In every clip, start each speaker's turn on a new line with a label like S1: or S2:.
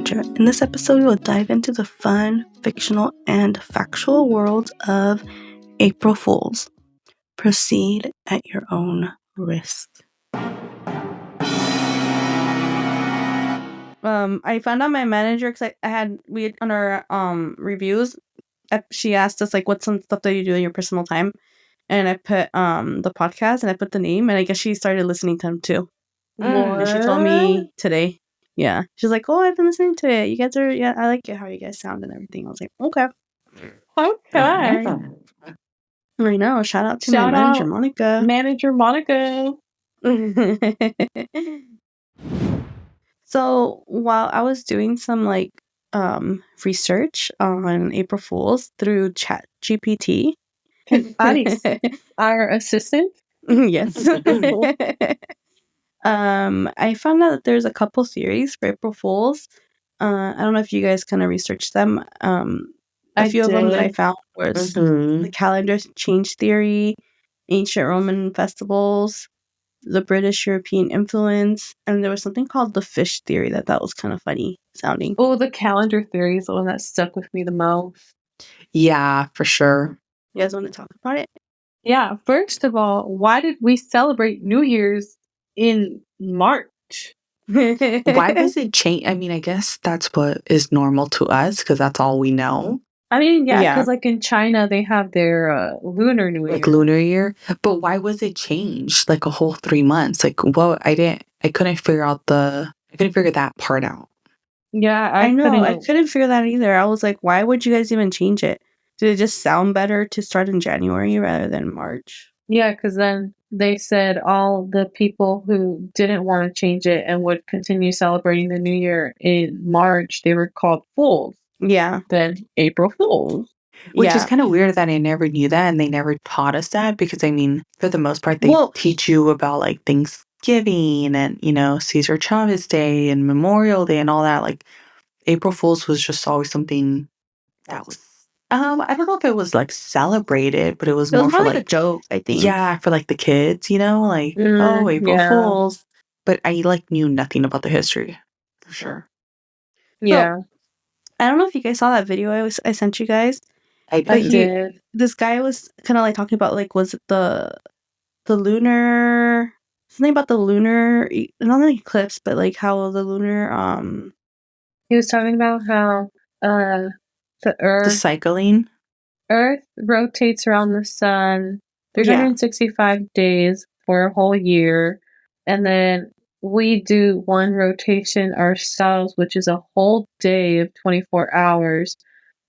S1: Banter. In this episode, we will dive into the fun, fictional, and factual world of April Fools. Proceed at your own risk. I found out my manager because we had on our reviews. She asked us like, what's some stuff that you do in your personal time, and I put the podcast and I put the name, and I guess she started listening to them too. And she told me today. Yeah, she's like, "Oh, I've been listening to it. You guys are, yeah, I like it how you guys sound and everything." I was like, "Okay." I know. Shout out to my manager, Monica.
S2: Manager Monica.
S1: So while I was doing some like research on April Fools through ChatGPT,
S2: Our assistant.
S1: yes. I found out that there's a couple series for April Fools. I don't know if you guys kind of researched them. A few of them that I found was the calendar change theory, ancient Roman festivals, the British European influence, and there was something called the fish theory that was kind of funny sounding.
S2: Oh, the calendar theory is the one that stuck with me the most.
S3: Yeah, for sure.
S1: You guys want to talk about it?
S2: Yeah, first of all, why did we celebrate New Year's in March?
S3: Why was it change? I mean, I guess that's what is normal to us because that's all we know.
S2: I mean, yeah, because like in China, they have their lunar New Year.
S3: Like lunar year. But why was it changed like a whole 3 months? Like, well, I couldn't figure that part out.
S2: Yeah,
S1: I know. I couldn't figure that either. I was like, why would you guys even change it? Did it just sound better to start in January rather than March?
S2: Yeah, because then they said all the people who didn't want to change it and would continue celebrating the New Year in March, they were called fools.
S1: Yeah.
S2: Then April Fools.
S3: Which is kind of weird that I never knew that and they never taught us that because, I mean, for the most part, they teach you about like Thanksgiving and, you know, Cesar Chavez Day and Memorial Day and all that. Like, April Fools was just always something that was, I don't know if it was like celebrated, but it was more for like
S1: a joke, I think.
S3: Yeah, for like the kids, you know, like, oh, April Fools. But I like knew nothing about the history, for sure.
S2: Yeah.
S1: So, I don't know if you guys saw that video I sent you guys.
S3: I
S2: did.
S1: This guy was kind of like talking about like, was it the lunar, something about the lunar, not the eclipse, but like how the lunar,
S2: he was talking about how the Earth,
S3: the cycling,
S2: Earth rotates around the sun 365 days for a whole year, and then we do one rotation ourselves, which is a whole day of 24 hours.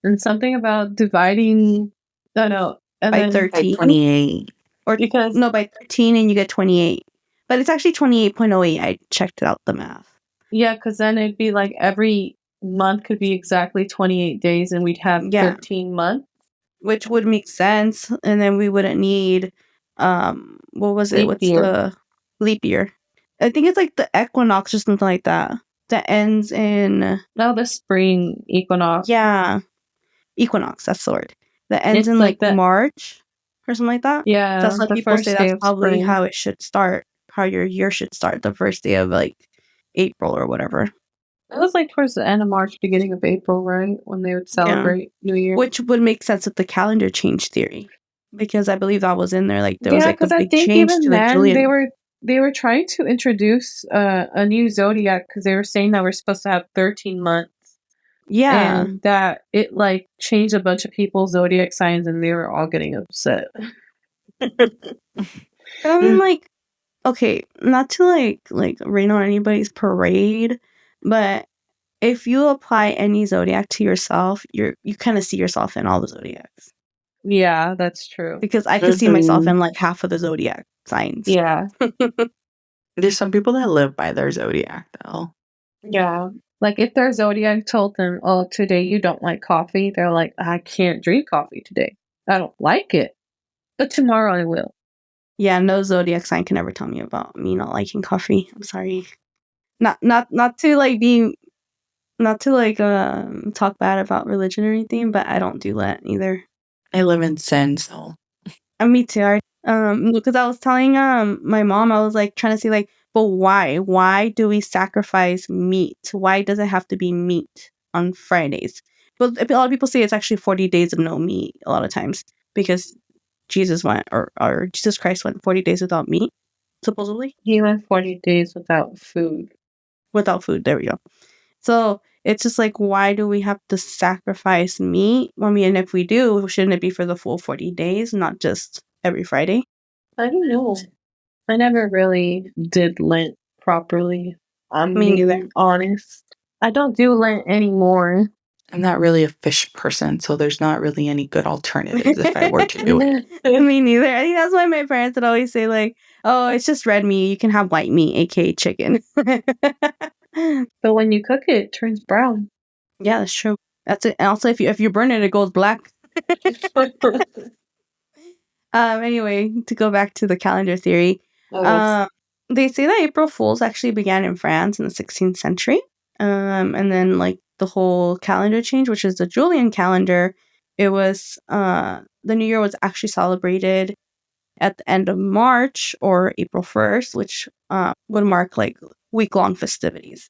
S2: And something about dividing, by
S1: 13.
S3: 28.
S1: Or by 13 and you get 28. But it's actually 28.08. I checked out the math.
S2: Yeah, because then it'd be like every month could be exactly 28 days and we'd have 13 months.
S1: Which would make sense. And then we wouldn't need, what was it? The leap year? I think it's like the equinox or something like that. That ends in...
S2: No, the spring equinox.
S1: Yeah. Equinox, that's the word. That ends in like March or something like that.
S2: Yeah.
S1: That's what people say that's probably how it should start. How your year should start. The first day of like April or whatever.
S2: It was like towards the end of March, beginning of April, right? When they would celebrate New Year.
S1: Which would make sense with the calendar change theory. Because I believe that was in there. Like there was like a big change to the Julian.
S2: They were trying to introduce a new zodiac because they were saying that we're supposed to have 13 months.
S1: Yeah.
S2: And that it like changed a bunch of people's zodiac signs and they were all getting upset.
S1: I'm like, okay, not to like rain on anybody's parade, but if you apply any zodiac to yourself, you kind of see yourself in all the zodiacs.
S2: Yeah, that's true.
S1: Because I can see myself in like half of the zodiac signs.
S2: Yeah.
S3: There's some people that live by their zodiac, though.
S2: Yeah. Like if their zodiac told them, oh, today you don't like coffee, they're like, I can't drink coffee today. I don't like it. But tomorrow I will.
S1: Yeah, no zodiac sign can ever tell me about me not liking coffee. I'm sorry. Not to like be... Not to like talk bad about religion or anything, but I don't do that either.
S3: I live in sin, so.
S1: Me too. Because I was telling my mom, I was like trying to see like, but but why? Why do we sacrifice meat? Why does it have to be meat on Fridays? But a lot of people say it's actually 40 days of no meat a lot of times because Jesus went, or Jesus Christ went 40 days without meat, supposedly.
S2: He went 40 days without food.
S1: Without food, there we go. So it's just like, why do we have to sacrifice meat? I mean, if we do, shouldn't it be for the full 40 days, not just every Friday?
S2: I don't know. I never really did Lent properly. I'm being honest. I don't do Lent anymore.
S3: I'm not really a fish person, so there's not really any good alternatives if I were to do it.
S1: Me neither. I think that's why my parents would always say, like, oh, it's just red meat. You can have white meat, aka chicken.
S2: But when you cook it, it turns brown.
S1: Yeah, that's true. That's it. And also, if you burn it, it goes black. Anyway, to go back to the calendar theory, they say that April Fools actually began in France in the 16th century. And then, like, the whole calendar change, which is the Julian calendar, it was, the New Year was actually celebrated at the end of March or April 1st, which would mark, like, week-long festivities.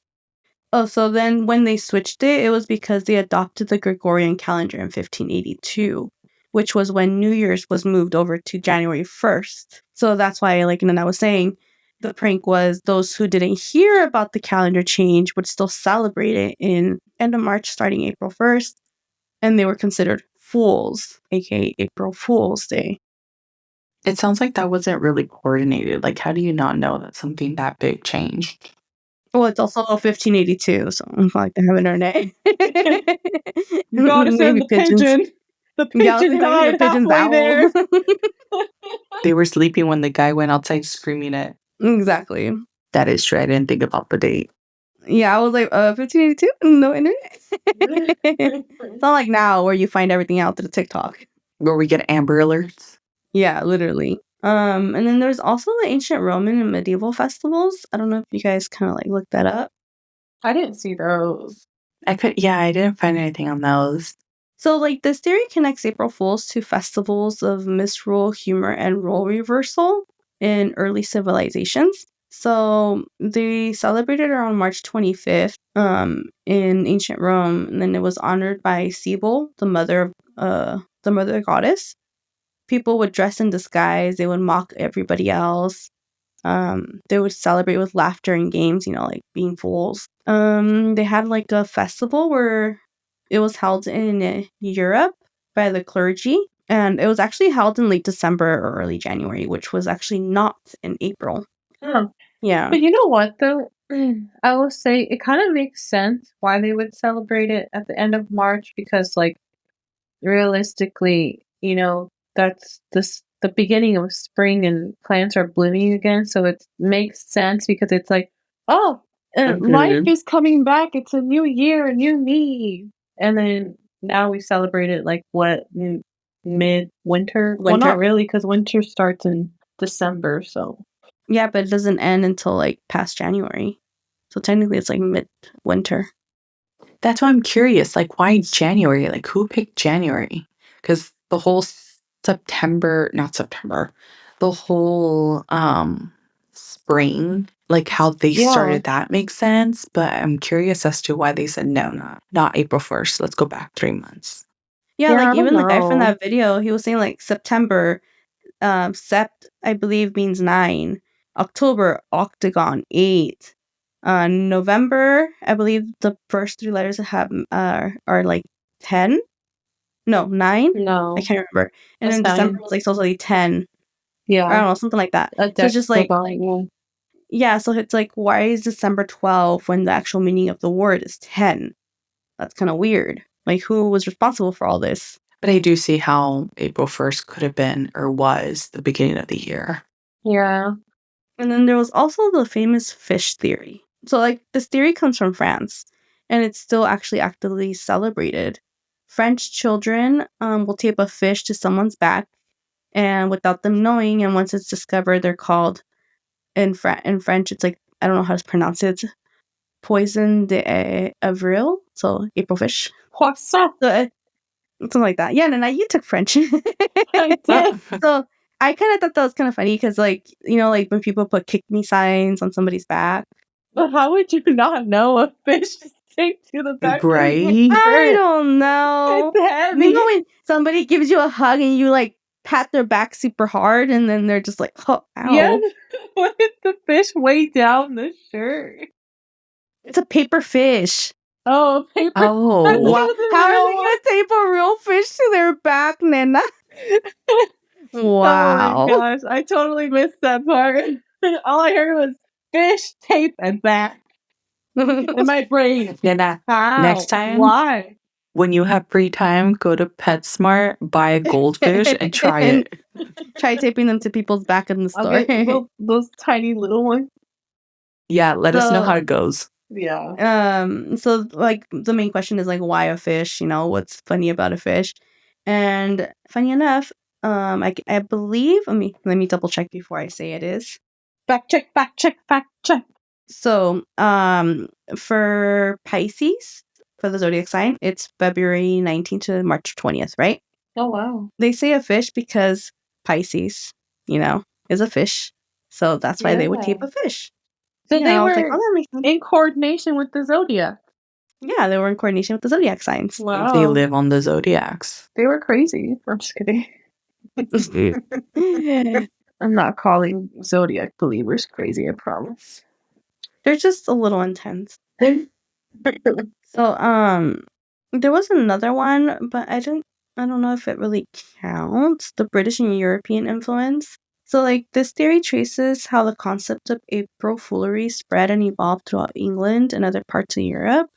S1: Oh, so then when they switched it, it was because they adopted the Gregorian calendar in 1582, which was when New Year's was moved over to January 1st. So that's why, like, and I was saying, the prank was those who didn't hear about the calendar change would still celebrate it in end of March, starting April 1st, and they were considered fools, aka April Fool's Day.
S3: It sounds like that wasn't really coordinated. Like, how do you not know that something that big changed?
S1: Well, it's also 1582, so it's not like they have internet.
S2: You gotta send the pigeon. The pigeon died halfway there.
S3: They were sleeping when the guy went outside screaming it.
S1: Exactly.
S3: That is true. I didn't think about the date.
S1: Yeah, I was like, 1582? No internet? It's not like now where you find everything out through TikTok.
S3: Where we get Amber Alerts.
S1: Yeah, literally. And then there's also the ancient Roman and medieval festivals. I don't know if you guys kind of like looked that up.
S2: I didn't see those.
S3: I didn't find anything on those.
S1: So, like, this theory connects April Fools to festivals of misrule, humor, and role reversal in early civilizations. So they celebrated around March 25th in ancient Rome, and then it was honored by Cybele, the mother goddess. People would dress in disguise. They would mock everybody else. They would celebrate with laughter and games, like being fools. They had like a festival where it was held in Europe by the clergy. And it was actually held in late December or early January, which was actually not in April.
S2: Oh.
S1: Yeah.
S2: But you know what, though? I will say it kind of makes sense why they would celebrate it at the end of March because, like, realistically, that's the beginning of spring and plants are blooming again. So it makes sense because it's like, oh, life is coming back. It's a new year, a new me. And then now we celebrate it like what, mid-winter? Well, not really because winter starts in December, so.
S1: Yeah, but it doesn't end until like past January. So technically it's like mid-winter.
S3: That's why I'm curious. Like, why January? Like, who picked January? Because the whole the whole spring, like how they started that makes sense. But I'm curious as to why they said, no, not April 1st. Let's go back 3 months.
S1: Yeah, like even the guy from that video, he was saying like September, sept, I believe, means 9. October, octagon, 8. November, I believe the first 3 letters are like 10. No, 9?
S2: No.
S1: I can't remember. And then December was like supposedly 10.
S2: Yeah.
S1: I don't know, something like that. So it's just like, yeah, so it's like, why is December 12 when the actual meaning of the word is 10? That's kind of weird. Like, who was responsible for all this?
S3: But I do see how April 1st could have been or was the beginning of the year.
S2: Yeah.
S1: And then there was also the famous fish theory. So, like, this theory comes from France, and it's still actually actively celebrated. French children will tape a fish to someone's back, and without them knowing, and once it's discovered, they're called, in French, it's like, I don't know how to pronounce it, poison d'avril, so April fish.
S2: What's up?
S1: Something like that. Yeah, Nana, you took French.
S2: I did.
S1: So I kind of thought that was kind of funny because, like, you know, like when people put "kick me" signs on somebody's back.
S2: But how would you not know a fish is taped to the back?
S3: Right?
S1: I don't know.
S2: It's heavy.
S1: You know when somebody gives you a hug and you like pat their back super hard and then they're just like, oh, ow.
S2: Yeah. What if the fish weigh down the shirt?
S1: It's a paper fish.
S2: Oh, paper.
S3: Oh.
S1: Wow. How are they going to tape a real fish to their back, Nena? Wow.
S2: Oh my gosh, I totally missed that part. All I heard was fish, tape, and back. In my brain.
S3: Yeah,
S2: How?
S3: next time,
S2: Why?
S3: when you have free time, go to PetSmart, buy a goldfish, and try it.
S1: Try taping them to people's back in the store.
S2: Those tiny little ones.
S3: Yeah, let us know how it goes.
S2: Yeah.
S1: So like the main question is like, why a fish? You know, what's funny about a fish? And funny enough, I believe. Let me double check before I say it is.
S2: Fact check.
S1: So, for Pisces, for the zodiac sign, it's February 19th to March 20th, right?
S2: Oh, wow.
S1: They say a fish because Pisces, you know, is a fish. So that's why they would tape a fish.
S2: So
S1: You
S2: they
S1: know,
S2: were
S1: it's like, oh, that makes sense.
S2: in coordination with the zodiac.
S1: Yeah, they were in coordination with the zodiac signs.
S2: Wow.
S3: They live on the zodiacs.
S2: They were crazy. I'm just kidding. I'm not calling zodiac believers crazy, I promise.
S1: They're just a little intense. So, there was another one, but I don't know if it really counts. The British and European influence. So, like, this theory traces how the concept of April foolery spread and evolved throughout England and other parts of Europe.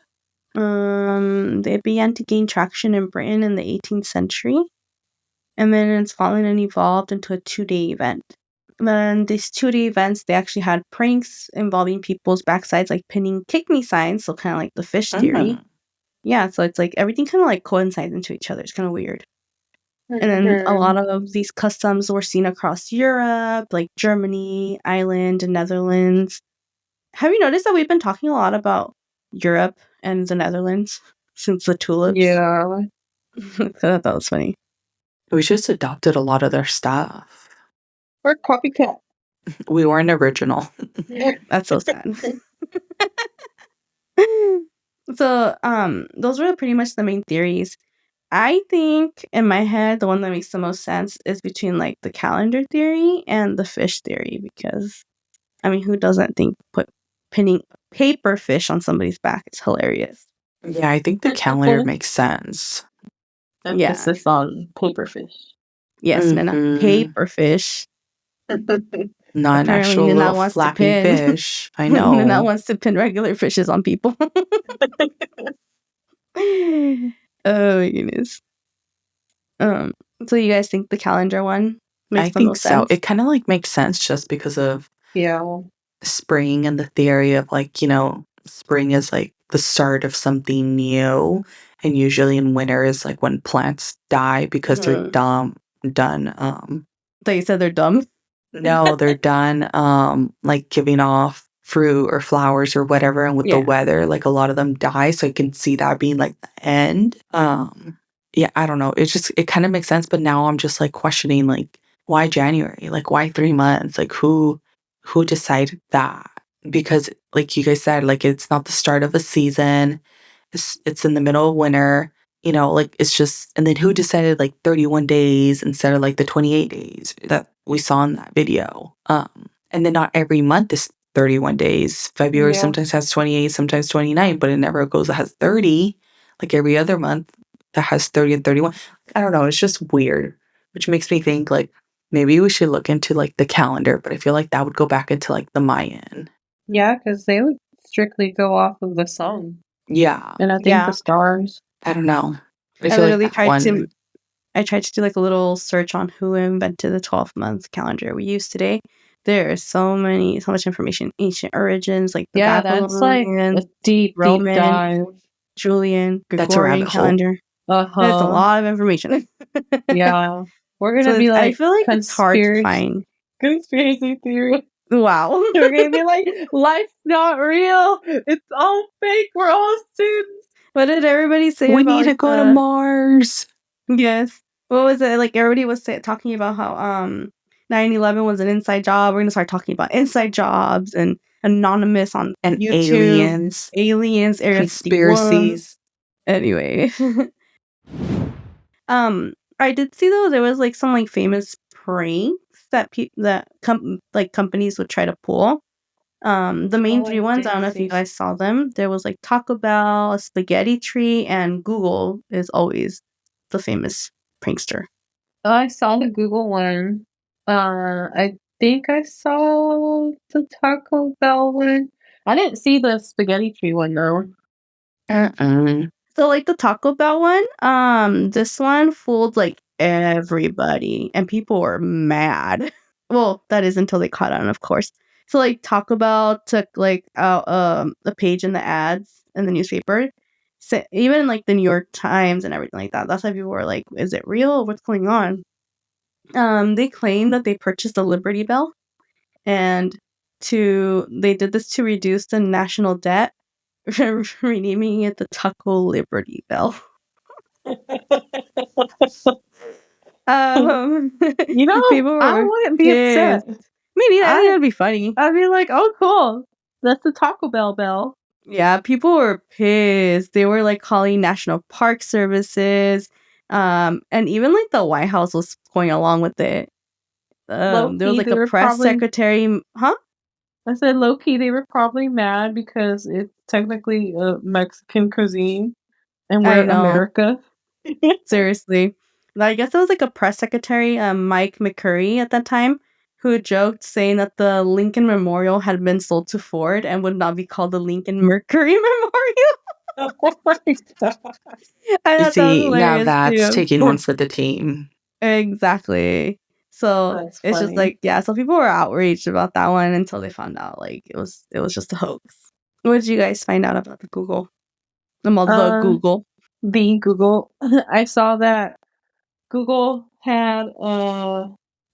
S1: They began to gain traction in Britain in the 18th century, and then it's fallen and evolved into a 2-day event. Then these 2-day events, they actually had pranks involving people's backsides, like pinning "kick me" signs, so kind of like the fish theory. Yeah, so it's like everything kind of like coincides into each other. It's kind of weird. And then a lot of these customs were seen across Europe, like Germany, Ireland, and Netherlands. Have you noticed that we've been talking a lot about Europe and the Netherlands since the tulips?
S2: Yeah.
S1: I thought that was funny.
S3: We just adopted a lot of their stuff.
S2: We're copycat.
S3: We weren't original.
S1: That's so sad. So, those were pretty much the main theories. I think in my head, the one that makes the most sense is between like the calendar theory and the fish theory, because I mean, who doesn't think pinning paper fish on somebody's back is hilarious?
S3: Yeah, I think the calendar makes sense.
S2: Emphasis on paper fish.
S1: Yes, Nana, paper fish.
S3: Not an actual little flappy fish. I know.
S1: Nana wants to pin regular fishes on people. Oh my goodness. So you guys think the calendar one makes the most sense?
S3: It kind of like makes sense just because of spring and the theory of like, you know, spring is like the start of something new, and usually in winter is like when plants die because they're done.
S1: They said they're dumb.
S3: No, they're done like giving off fruit or flowers or whatever, and with the weather, like a lot of them die, so I can see that being like the end. Yeah, I don't know. It kind of makes sense, but now I'm just like questioning like, why January? Like, why 3 months? Like who decided that? Because like you guys said, like it's not the start of a season. It's in the middle of winter. You know, like it's just, and then who decided like 31 days instead of like the 28 days that we saw in that video? And then not every month is 31 days. February sometimes has 28, sometimes 29, but it never goes that has 30. Like every other month that has 30 and 31. I don't know. It's just weird, which makes me think like maybe we should look into like the calendar, but I feel like that would go back into like the Mayan.
S2: Yeah, because they would strictly go off of the sun.
S3: Yeah.
S2: And I think the stars.
S3: I don't know.
S1: I literally tried to do like a little search on who invented the 12-month calendar we use today. There is so much information. Ancient origins, like the
S2: that's like a deep
S1: Roman,
S2: dive.
S1: Julian, Gregorian calendar. That's a lot of information.
S2: Yeah. We're going to be like,
S1: I feel like it's hard to find.
S2: Conspiracy theory.
S1: Wow.
S2: We're going to be like, life's not real. It's all fake. We're all students.
S1: What did everybody say
S3: we
S1: about
S3: need to go to Mars?
S1: Yes. What was it? Like everybody was talking about how 9/11 was an inside job. We're gonna start talking about inside jobs and anonymous on
S3: and
S1: YouTube, aliens, Area 51.
S3: conspiracies.
S1: Anyway, I did see though there was like some like famous pranks that companies would try to pull. The main three ones, I don't know if you guys saw them. There was like Taco Bell, a spaghetti tree, and Google is always the famous prankster.
S2: I saw the Google one. I think I saw the Taco Bell one. I didn't see the spaghetti tree one though.
S1: So like the Taco Bell one, this one fooled like everybody, and people were mad. Well, that is until they caught on, of course. So like Taco Bell took like out a page in the ads in the newspaper. So even like the New York Times and everything like that. That's why people were like, "Is it real? What's going on?" They claimed that they purchased a Liberty Bell, and they did this to reduce the national debt, renaming it the Taco Liberty Bell.
S2: People I wouldn't be upset.
S1: Me neither. I think that'd be funny.
S2: I'd be like, "Oh, cool! That's the Taco Bell bell."
S1: Yeah, people were pissed. They were like calling National Park Services, and even like the White House was going along with it. There was like a press secretary, huh?
S2: I said low key, they were probably mad because it's technically a Mexican cuisine, and we're America.
S1: Seriously, I guess it was like a press secretary, Mike McCurry at that time, who joked saying that the Lincoln Memorial had been sold to Ford and would not be called the Lincoln Mercury Memorial.
S2: Oh my God.
S3: You see, now that's taking one for the team.
S1: Exactly. So it's just like, yeah, so people were outraged about that one until they found out like it was just a hoax. What did you guys find out about the Google? The Google.
S2: The Google. I saw that Google had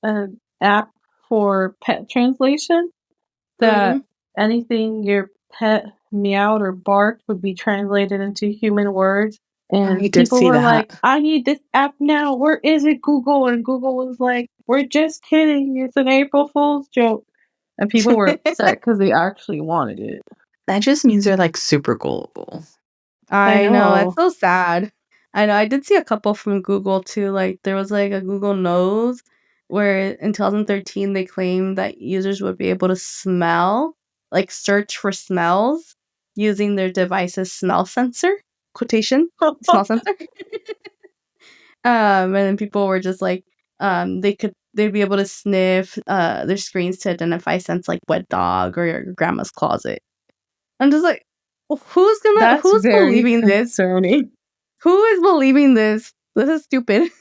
S2: an app for pet translation that anything your pet meowed or barked would be translated into human words. And people were like, "I need this app now. Where is it, Google?" And Google was like, "We're just kidding. It's an April Fool's joke." And people were upset because they actually wanted it.
S3: That just means they're like super gullible.
S1: I know. It's so sad. I know. I did see a couple from Google too. Like there was like a Google Nose where in 2013 they claimed that users would be able to search for smells using their device's smell sensor. Quotation smell sensor. And then people were just like, they'd be able to sniff their screens to identify scents like wet dog or your grandma's closet. I'm just like, who's believing this? Who is believing this? This is stupid.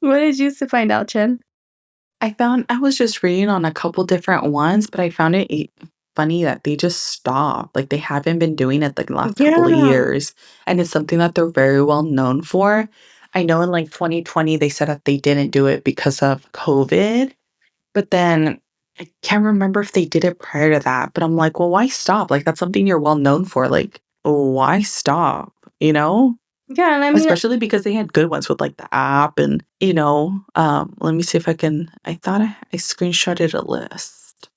S1: What did you find out, Chen?
S3: I was just reading on a couple different ones, but I found it funny that they just stopped. Like they haven't been doing it like the last couple of years. And it's something that they're very well known for. I know in like 2020, they said that they didn't do it because of COVID. But then I can't remember if they did it prior to that. But I'm like, well, why stop? Like that's something you're well known for. Like, why stop? You know?
S1: Yeah, and I mean,
S3: especially because they had good ones with like the app and let me see if I thought I screenshotted a list.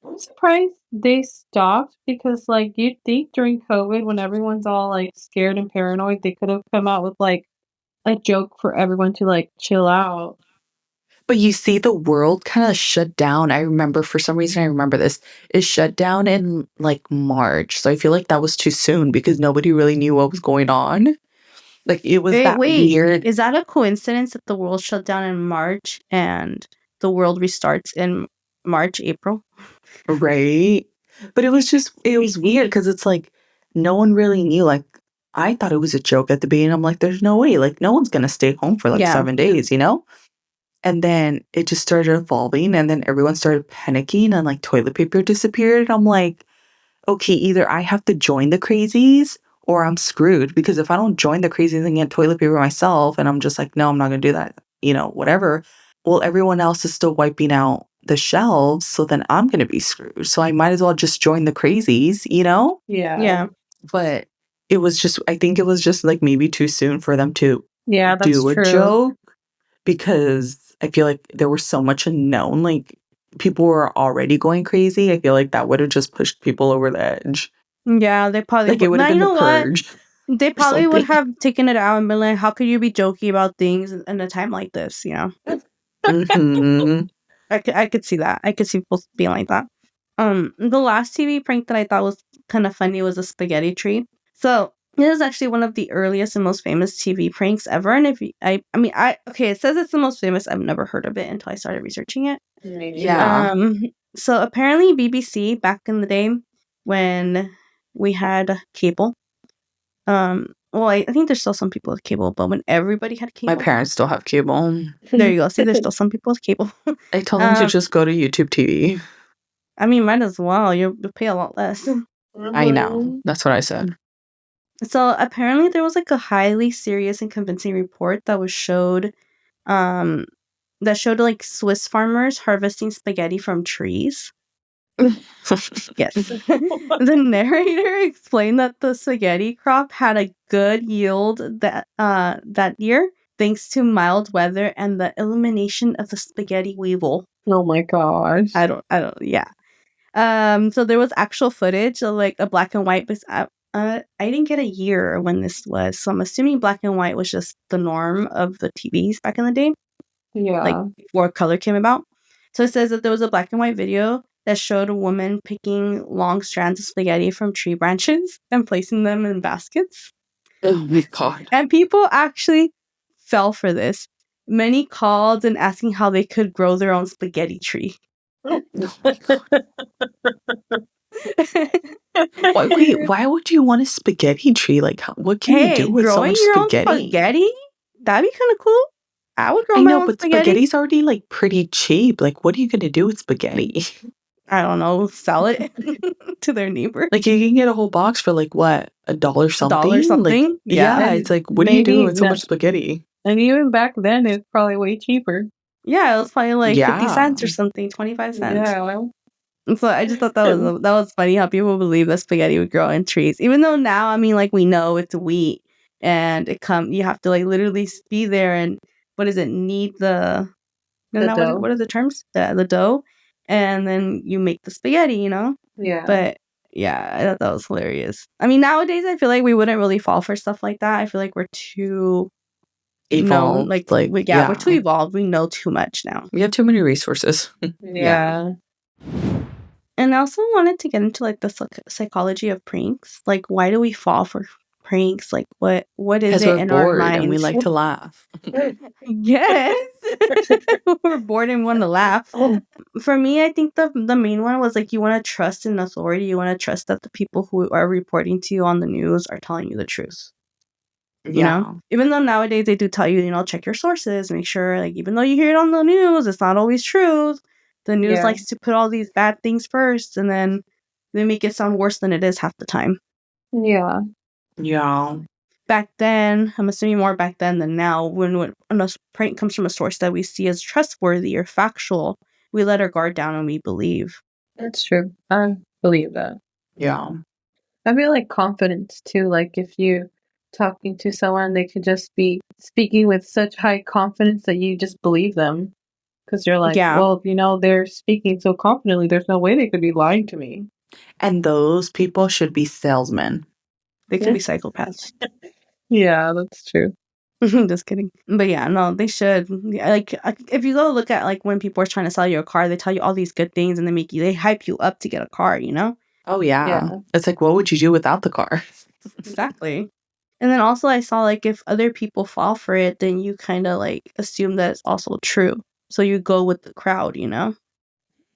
S2: I'm surprised they stopped because like you'd think during COVID when everyone's all like scared and paranoid, they could have come out with like a joke for everyone to like chill out.
S3: But you see, the world kind of shut down. I remember, for some reason, I remember this. It shut down in like March. So I feel like that was too soon because nobody really knew what was going on. Like it was weird.
S1: Is that a coincidence that the world shut down in March and the world restarts in March, April?
S3: Right. But it was weird because it's like no one really knew. Like I thought it was a joke at the beginning. I'm like, there's no way. Like no one's gonna stay home for like 7 days, And then it just started evolving, and then everyone started panicking, and like toilet paper disappeared. I'm like, okay, either I have to join the crazies or I'm screwed, because if I don't join the crazies and get toilet paper myself, and I'm just like, no, I'm not going to do that, whatever. Well, everyone else is still wiping out the shelves, so then I'm going to be screwed. So I might as well just join the crazies,
S1: Yeah.
S3: But I think it was just like maybe too soon for them to
S2: do
S3: a joke. because I feel like there was so much unknown. Like, people were already going crazy. I feel like that would have just pushed people over the edge.
S1: Yeah, they probably
S3: Like, it
S1: would.
S3: would have
S1: Now, you
S3: been
S1: know
S3: the
S1: what?
S3: purge.
S1: They probably would have taken it out and been like, how could you be joking about things in a time like this, you know?
S3: Mm-hmm.
S1: I could see that. I could see people being like that. The last TV prank that I thought was kind of funny was a spaghetti tree. So it is actually one of the earliest and most famous TV pranks ever. And okay, it says it's the most famous. I've never heard of it until I started researching it.
S3: Yeah.
S1: So apparently BBC back in the day when we had cable. Well, I think there's still some people with cable, but when everybody had cable,
S3: My parents still have cable.
S1: there you go. See, there's still some people with cable.
S3: I told them to just go to YouTube TV.
S1: I mean, might as well. You'll pay a lot less.
S3: I know. That's what I said.
S1: So apparently there was like a highly serious and convincing report that showed like Swiss farmers harvesting spaghetti from trees. Yes. The narrator explained that the spaghetti crop had a good yield that year thanks to mild weather and the elimination of the spaghetti weevil.
S2: Oh my gosh.
S1: Yeah. So there was actual footage of like a black and white, but I didn't get a year when this was, so I'm assuming black and white was just the norm of the TVs back in the day.
S2: Yeah.
S1: Like before color came about. So it says that there was a black and white video that showed a woman picking long strands of spaghetti from tree branches and placing them in baskets.
S3: Oh my god.
S1: And people actually fell for this. Many called and asking how they could grow their own spaghetti tree.
S3: Why would you want a spaghetti tree? Like, what can you do with so much spaghetti?
S1: Own spaghetti? That'd be kind of cool. I would grow
S3: I
S1: my
S3: know,
S1: own
S3: but
S1: spaghetti.
S3: spaghetti's already like pretty cheap. Like, what are you gonna do with spaghetti?
S1: I don't know, sell it to their neighbor.
S3: Like, you can get a whole box for like what, $1 something?
S1: $1 something?
S3: Like, yeah, it's like, what do you do with so much spaghetti?
S2: And even back then, it's probably way cheaper.
S1: Yeah, it was probably like 50 cents or something, 25 cents.
S2: Yeah, well.
S1: So I just thought that was funny how people believe that spaghetti would grow in trees. Even though now, I mean, like we know it's wheat and you have to like literally be there and knead the dough. What are the terms? The dough. And then you make the spaghetti, you know?
S2: Yeah.
S1: But yeah, I thought that was hilarious. I mean, nowadays I feel like we wouldn't really fall for stuff like that. I feel like we're too
S3: evolved.
S1: We're too evolved. We know too much now.
S3: We have too many resources.
S2: Yeah.
S1: And I also wanted to get into like the psychology of pranks. Like, why do we fall for pranks? Like, what is it in our minds?
S3: And we like to laugh.
S1: Yes, we're bored and want to laugh. For me, I think the main one was like you want to trust in authority. You want to trust that the people who are reporting to you on the news are telling you the truth. You know, even though nowadays they do tell you, you know, check your sources, make sure, like, even though you hear it on the news, it's not always true. The news likes to put all these bad things first, and then they make it sound worse than it is half the time.
S2: Yeah.
S3: Yeah.
S1: Back then, I'm assuming more back then than now, when a prank comes from a source that we see as trustworthy or factual, we let our guard down and we believe.
S2: That's true. I believe that.
S3: Yeah.
S2: I feel like confidence too. Like if you talking to someone, they could just be speaking with such high confidence that you just believe them. Because you're like, well, you know, they're speaking so confidently. There's no way they could be lying to me.
S3: And those people should be salesmen.
S1: They could be psychopaths.
S2: Yeah, that's true.
S1: Just kidding. But yeah, no, they should. Like, if you go look at like when people are trying to sell you a car, they tell you all these good things and they hype you up to get a car, you know?
S3: Oh, yeah. It's like, what would you do without the car?
S1: Exactly. And then also I saw like if other people fall for it, then you kind of like assume that it's also true. So you go with the crowd, you know?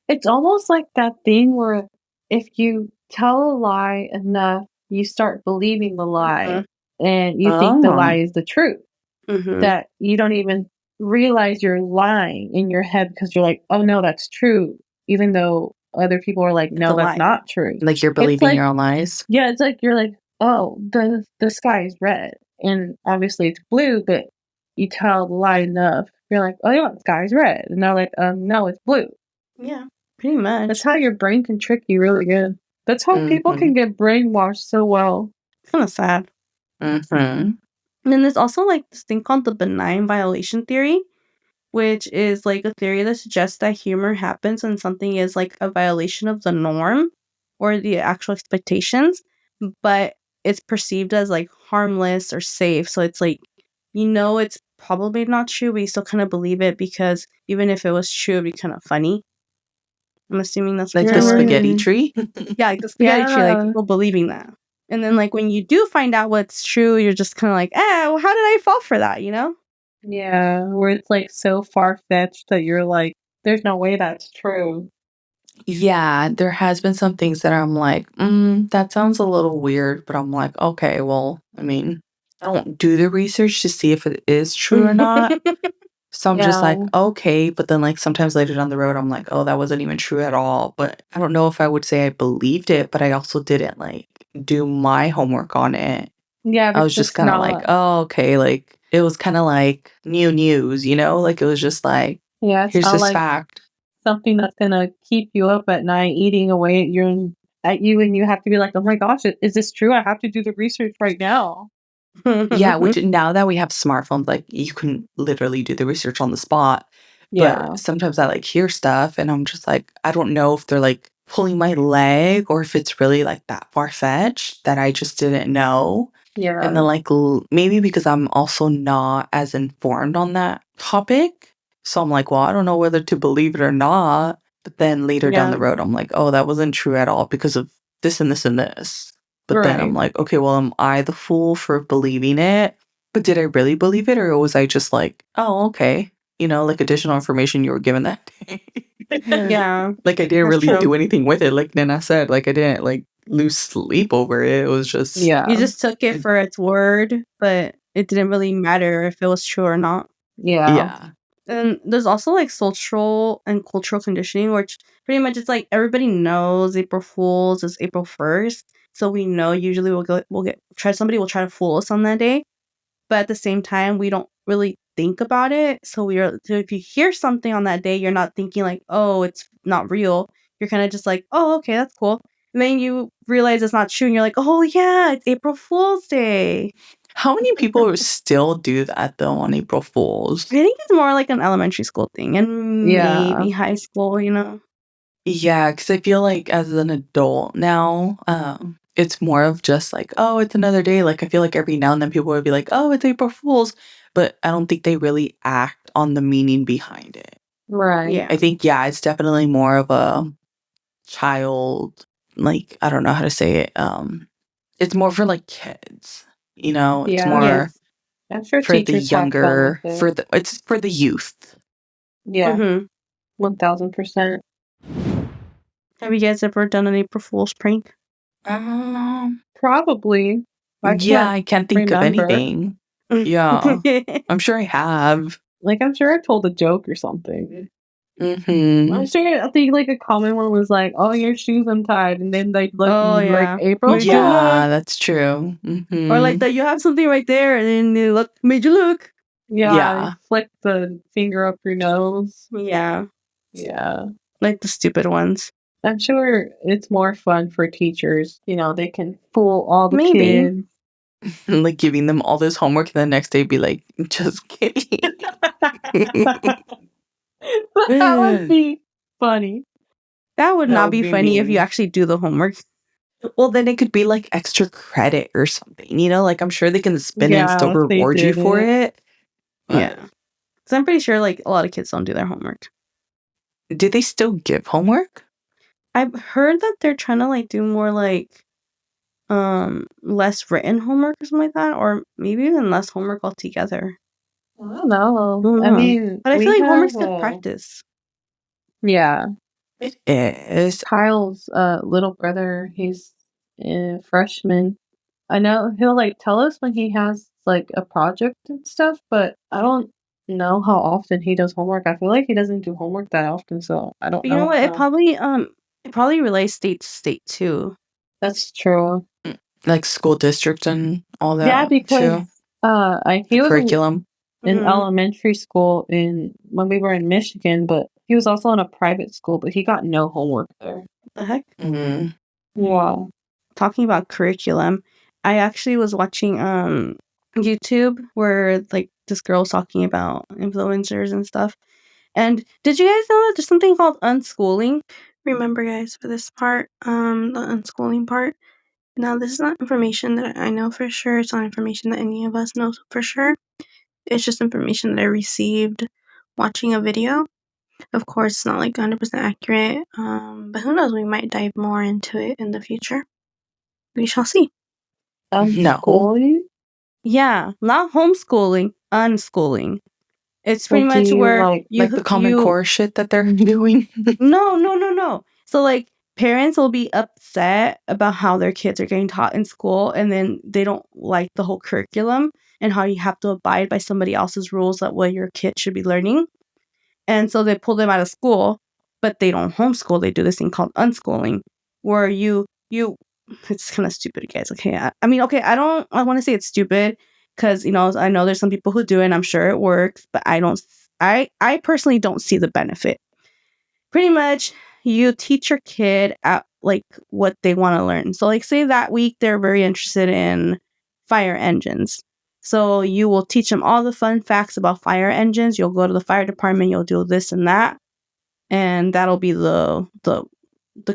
S2: It's almost like that thing where if you tell a lie enough, you start believing the lie and you think the lie is the truth. That you don't even realize you're lying in your head because you're like, oh no, that's true. Even though other people are like, no, that's not true.
S3: Like you're believing your own lies?
S2: Yeah, it's like you're like, oh, the sky is red. And obviously it's blue, but you tell the lie enough. You're like, oh yeah, the sky's red. And they're like, no, it's blue.
S1: Yeah, pretty much.
S2: That's how your brain can trick you really good. That's how people can get brainwashed so well.
S1: It's kind of sad. And then there's also like this thing called the benign violation theory. which is like a theory that suggests that humor happens when something is like a violation of the norm or the actual expectations, but it's perceived as like harmless or safe. So it's like, it's probably not true, but you still kind of believe it because even if it was true, it'd be kind of funny. I'm assuming that's
S3: Like
S1: what
S3: the
S1: you're
S3: spaghetti tree?
S1: Yeah, like the spaghetti tree, like
S2: Yeah.
S1: people believing that. And then like when you do find out what's true, you're just kind of like, well, how did I fall for that,
S2: Yeah, where it's like so far-fetched that you're like, there's no way that's true.
S3: Yeah, there has been some things that I'm like, that sounds a little weird, but I'm like, okay, well, I mean, I don't do the research to see if it is true or not. So I'm just like,
S2: Yeah.
S3: okay, but then like sometimes later down the road, I'm like, oh, that wasn't even true at all. But I don't know if I would say I believed it, but I also didn't like do my homework on it.
S2: Yeah,
S3: I
S2: but
S3: was just
S2: just
S3: kind of like,
S2: not.
S3: oh, okay, like it was kind of like new news, like it was just like,
S2: Yeah, it's
S3: here's
S2: not
S3: this
S2: like
S3: fact.
S2: something that's gonna keep you up at night, eating away at you, and you have to be like, oh my gosh, is this true? I have to do the research right now.
S3: Yeah, which now that we have smartphones, like you can literally do the research on the spot. But
S2: Yeah.
S3: sometimes I like hear stuff and I'm just like, I don't know if they're like pulling my leg or if it's really like that far fetched that I just didn't know. And
S2: Yeah.
S3: then like maybe because I'm also not as informed on that topic. So I'm like, well, I don't know whether to believe it or not. But then later down
S1: Yeah.
S3: the road, I'm like, oh, that wasn't true at all because of this and this and this. But then I'm
S2: Right.
S3: like, okay, well, am I the fool for believing it? But did I really believe it? Or was I just like, oh, okay, like additional information you were given that day?
S1: Yeah,
S3: Like I didn't
S1: that's
S3: really
S1: true.
S3: do anything with it. Like Nana said, like I didn't like lose sleep over it. It was just,
S2: Yeah.
S1: You just took it
S3: I-
S1: for its word, but it didn't really matter if it was true or not.
S2: Yeah.
S3: yeah.
S1: And there's also like social and cultural conditioning, which pretty much it's like everybody knows April Fools is April 1st. So we know usually somebody will try to fool us on that day. But at the same time, we don't really think about it. So if you hear something on that day, you're not thinking like, oh, it's not real. You're kind of just like, oh, okay, that's cool. And then you realize it's not true, and you're like, oh yeah, it's April Fool's Day.
S3: How many people still do that though on April Fools?
S1: I think it's more like an elementary school thing, and
S2: Yeah.
S1: maybe high school.
S3: Yeah, because I feel like as an adult now, it's more of just like, oh, it's another day. Like I feel like every now and then people would be like, oh, it's April Fools, but I don't think they really act on the meaning behind it.
S2: Right.
S1: Yeah.
S3: I think, yeah, it's definitely more of a child, like, I don't know how to say it. It's more for like kids, it's
S2: Yeah.
S3: more
S1: Yes.
S2: I'm sure
S3: for the
S2: teachers have fun
S3: younger,
S2: with it.
S3: it's for the youth.
S2: Yeah.
S1: Mhm.
S2: 1000%.
S1: Have you guys ever done an April Fool's prank?
S2: Probably.
S3: Yeah, I can't think of
S2: remember.
S3: anything. Yeah, I'm sure I have.
S2: Like, I'm sure I told a joke or something.
S3: Mm-hmm.
S2: I'm sure, I think, like, a common one was like, oh, your shoe's untied. And then they look
S1: Oh,
S2: like
S1: yeah.
S2: April
S1: Made you
S2: Fool.
S3: Yeah, that's true. Mm-hmm.
S1: Or like that you have something right there, and then they made you look.
S2: Yeah. Flick the finger up your nose.
S1: Yeah.
S2: Yeah.
S1: Like the stupid ones.
S2: I'm sure it's more fun for teachers. They can fool all the
S1: Maybe.
S2: kids.
S3: Like giving them all this homework and the next day be like, just kidding.
S2: That would be funny.
S1: That would
S3: That
S1: not
S3: would
S1: be
S3: be
S1: funny if you
S3: mean.
S1: actually do the homework.
S3: Well, then it could be like extra credit or something, like I'm sure they can spin it and still
S2: if they
S3: reward you
S2: did
S3: for
S2: it.
S3: it.
S1: Yeah. Because I'm pretty sure like a lot of kids don't do their homework.
S3: Did they still give homework?
S1: I've heard that they're trying to like do more like less written homework or something like that, or maybe even less homework altogether.
S2: I don't know.
S1: I don't
S2: I
S1: know.
S2: mean,
S1: But I
S2: we
S1: feel like
S2: have
S1: homework's good practice.
S2: Yeah.
S3: It is.
S2: Kyle's little brother, he's a freshman. I know he'll like tell us when he has like a project and stuff, but I don't know how often he does homework. I feel like he doesn't do homework that often, so I don't
S1: But
S2: know.
S1: you know what?
S2: how-
S1: It probably relates state to state too.
S2: That's true.
S3: Like school district and all that.
S2: Yeah, because
S3: too.
S2: he was
S3: Curriculum.
S2: in
S1: Mhm.
S2: elementary school when we were in Michigan, but he was also in a private school, but he got no homework there.
S1: What the heck?
S3: Mm-hmm.
S2: Wow.
S1: Talking about curriculum, I actually was watching YouTube where like this girl's talking about influencers and stuff. And did you guys know that there's something called unschooling?
S4: Remember, guys, for this part, the unschooling part. Now, this is not information that I know for sure. It's not information that any of us know for sure. It's just information that I received watching a video. Of course, it's not like 100% accurate, but who knows? We might dive more into it in the future. We shall see.
S2: Unschooling?
S1: Yeah, not homeschooling, unschooling. It's pretty
S2: What do
S1: much
S2: you
S1: where
S2: like
S3: the Common Core shit that they're doing.
S1: No. So like parents will be upset about how their kids are getting taught in school, and then they don't like the whole curriculum and how you have to abide by somebody else's rules that what your kid should be learning. And so they pull them out of school, but they don't homeschool. They do this thing called unschooling, where you it's kind of stupid, guys. Okay, I mean, okay, I want to say it's stupid because I know there's some people who do it, and I'm sure it works, but I personally don't see the benefit. Pretty much, you teach your kid at like what they want to learn. So like say that week they're very interested in fire engines. So you will teach them all the fun facts about fire engines. You'll go to the fire department, you'll do this and that, and that'll be the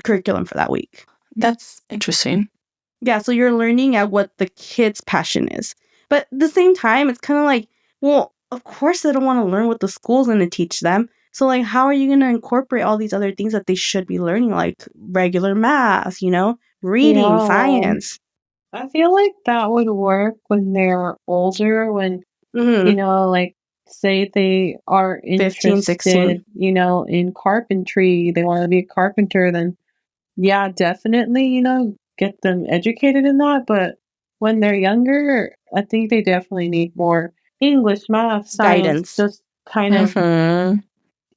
S1: curriculum for that week.
S3: That's interesting.
S1: Yeah, so you're learning at what the kid's passion is. But at the same time, it's kind of like, well, of course they don't want to learn what the school's going to teach them. So, like, how are you going to incorporate all these other things that they should be learning, like regular math, reading, science?
S2: I feel like that would work when they're older, when, like, say they are
S1: 15, 16.
S2: interested, in carpentry, they want to be a carpenter, then, yeah, definitely, get them educated in that. But when they're younger, I think they definitely need more English, math, science,
S1: guidance.
S2: just kind of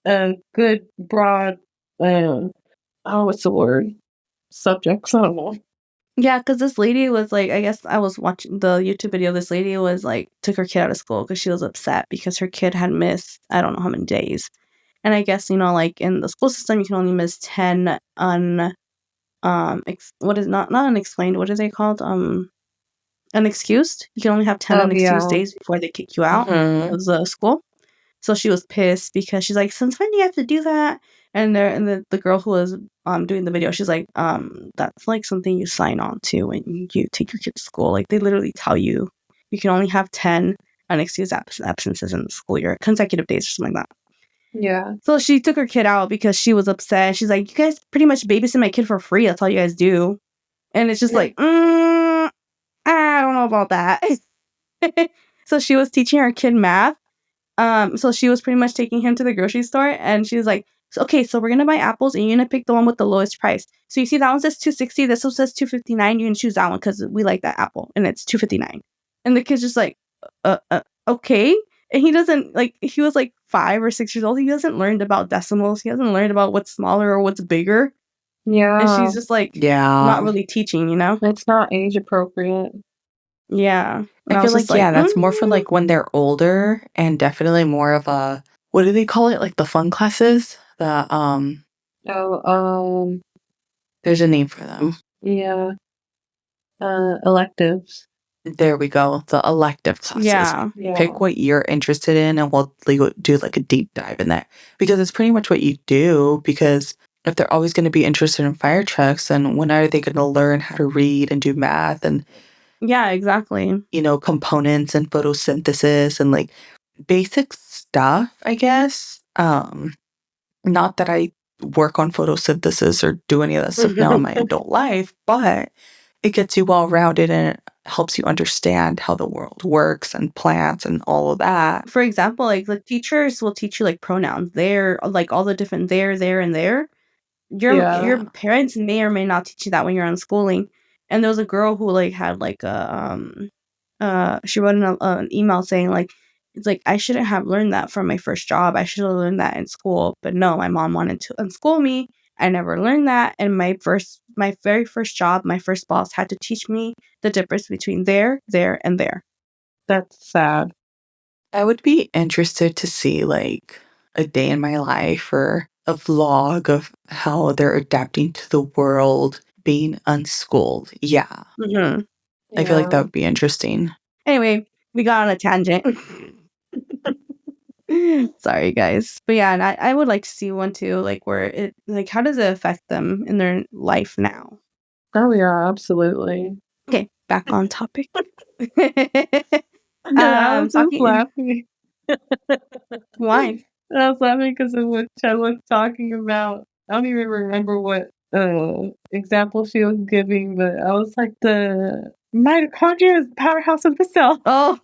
S2: a good, broad, what's the word? Subjects, I don't know.
S1: Yeah, because this lady was like, I guess I was watching the YouTube video. This lady was like, took her kid out of school because she was upset because her kid had missed, I don't know how many days. And I guess, like in the school system, you can only miss 10 what is not unexplained, what are they called? Unexcused. You can only have 10 unexcused days before they kick you out of the school. So she was pissed because she's like, since when do you have to do that? And the girl who was doing the video, she's like, that's like something you sign on to when you take your kid to school. Like they literally tell you can only have 10 unexcused absences in the school year, consecutive days or something like that.
S2: Yeah.
S1: So she took her kid out because she was upset. She's like, you guys pretty much babysit my kid for free. That's all you guys do. And it's just like, I don't know about that. So she was teaching her kid math. So she was pretty much taking him to the grocery store, and she was like, okay, so we're gonna buy apples, and you're gonna pick the one with the lowest price. So you see that one says $2.60, this one says $2.59. You can choose that one because we like that apple, and it's $2.59. And the kid's just like, okay. And he doesn't he was like 5 or 6 years old. He hasn't learned about decimals. He hasn't learned about what's smaller or what's bigger.
S2: Yeah.
S1: And she's just like, not really teaching,
S2: It's not age appropriate.
S1: Yeah.
S3: I feel like, that's more for like when they're older, and definitely more of a, what do they call it? Like the fun classes? The, there's a name for them.
S2: Yeah. Electives.
S3: There we go. The elective classes.
S1: Yeah.
S3: Pick what you're interested in, and we'll do like a deep dive in that, because it's pretty much what you do. Because if they're always going to be interested in fire trucks, then when are they going to learn how to read and do math and
S1: yeah, exactly.
S3: Components and photosynthesis and like basic stuff, I guess. Not that I work on photosynthesis or do any of that stuff now in my adult life, but it gets you well rounded and it helps you understand how the world works and plants and all of that.
S1: For example, like the teachers will teach you like pronouns. They're like all the different there, and there. Your parents may or may not teach you that when you're unschooling. And there was a girl who like had like a she wrote an email saying like, it's like, I shouldn't have learned that from my first job. I should have learned that in school. But no, my mom wanted to unschool me. I never learned that. And my very first job, my first boss had to teach me the difference between there, and there.
S2: That's sad.
S3: I would be interested to see like a day in my life or a vlog of how they're adapting to the world being unschooled. Yeah.
S1: Mm-hmm.
S3: I feel like that would be interesting.
S1: Anyway, We got on a tangent. Sorry, guys. But yeah, and I would like to see one too, like where it, like, how does it affect them in their life now?
S2: Oh yeah, absolutely.
S1: Okay, back on topic.
S2: I was just
S1: Talking.
S2: laughing.
S1: Why?
S2: I was laughing because of what Chen was talking about. I don't even remember what example she was giving, but I was like, the mitochondria is the powerhouse of the cell.
S1: Oh,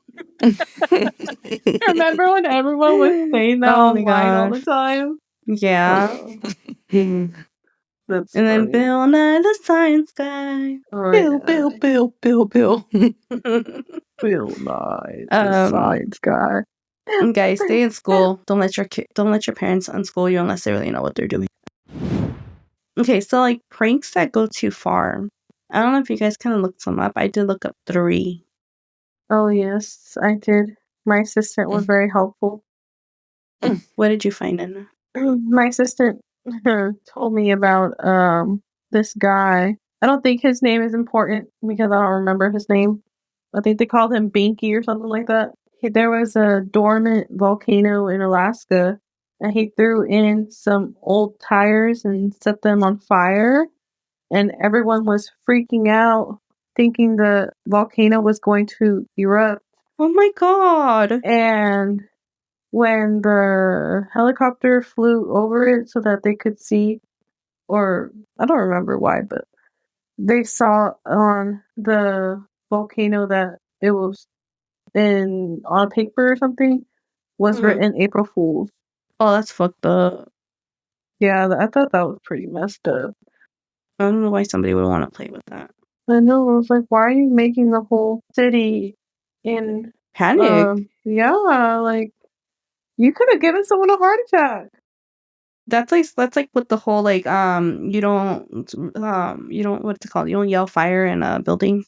S2: Remember when everyone was saying that
S1: oh my
S2: online all the
S1: gosh.
S2: time?
S1: Yeah.
S2: That's
S1: And then
S2: funny.
S1: Bill Nye the Science Guy.
S2: Oh,
S3: Bill,
S2: yeah.
S3: Bill.
S2: Bill Nye, the
S1: Um,
S2: science guy.
S1: Guys, stay in school. Don't let your parents unschool you unless they really know what they're doing. Okay, so like pranks that go too far. I don't know if you guys kind of looked some up. I did look up 3.
S2: Oh yes, I did. My assistant was very helpful.
S1: What did you find in?
S2: My assistant told me about this guy. I don't think his name is important because I don't remember his name. I think they called him Binky or something like that. There was a dormant volcano in Alaska, and he threw in some old tires and set them on fire, and everyone was freaking out, thinking the volcano was going to erupt.
S1: Oh my god.
S2: And when the helicopter flew over it so that they could see, or I don't remember why, but they saw on the volcano that it was on paper or something was written April Fool's.
S1: Oh, that's fucked up.
S2: Yeah, I thought that was pretty messed up.
S1: I don't know why somebody would want to play with that.
S2: I know, I was like, why are you making the whole city in
S1: Panic.
S2: yeah, like you could have given someone a heart attack.
S1: That's like with the whole like you don't what's it called? You don't yell fire in a building.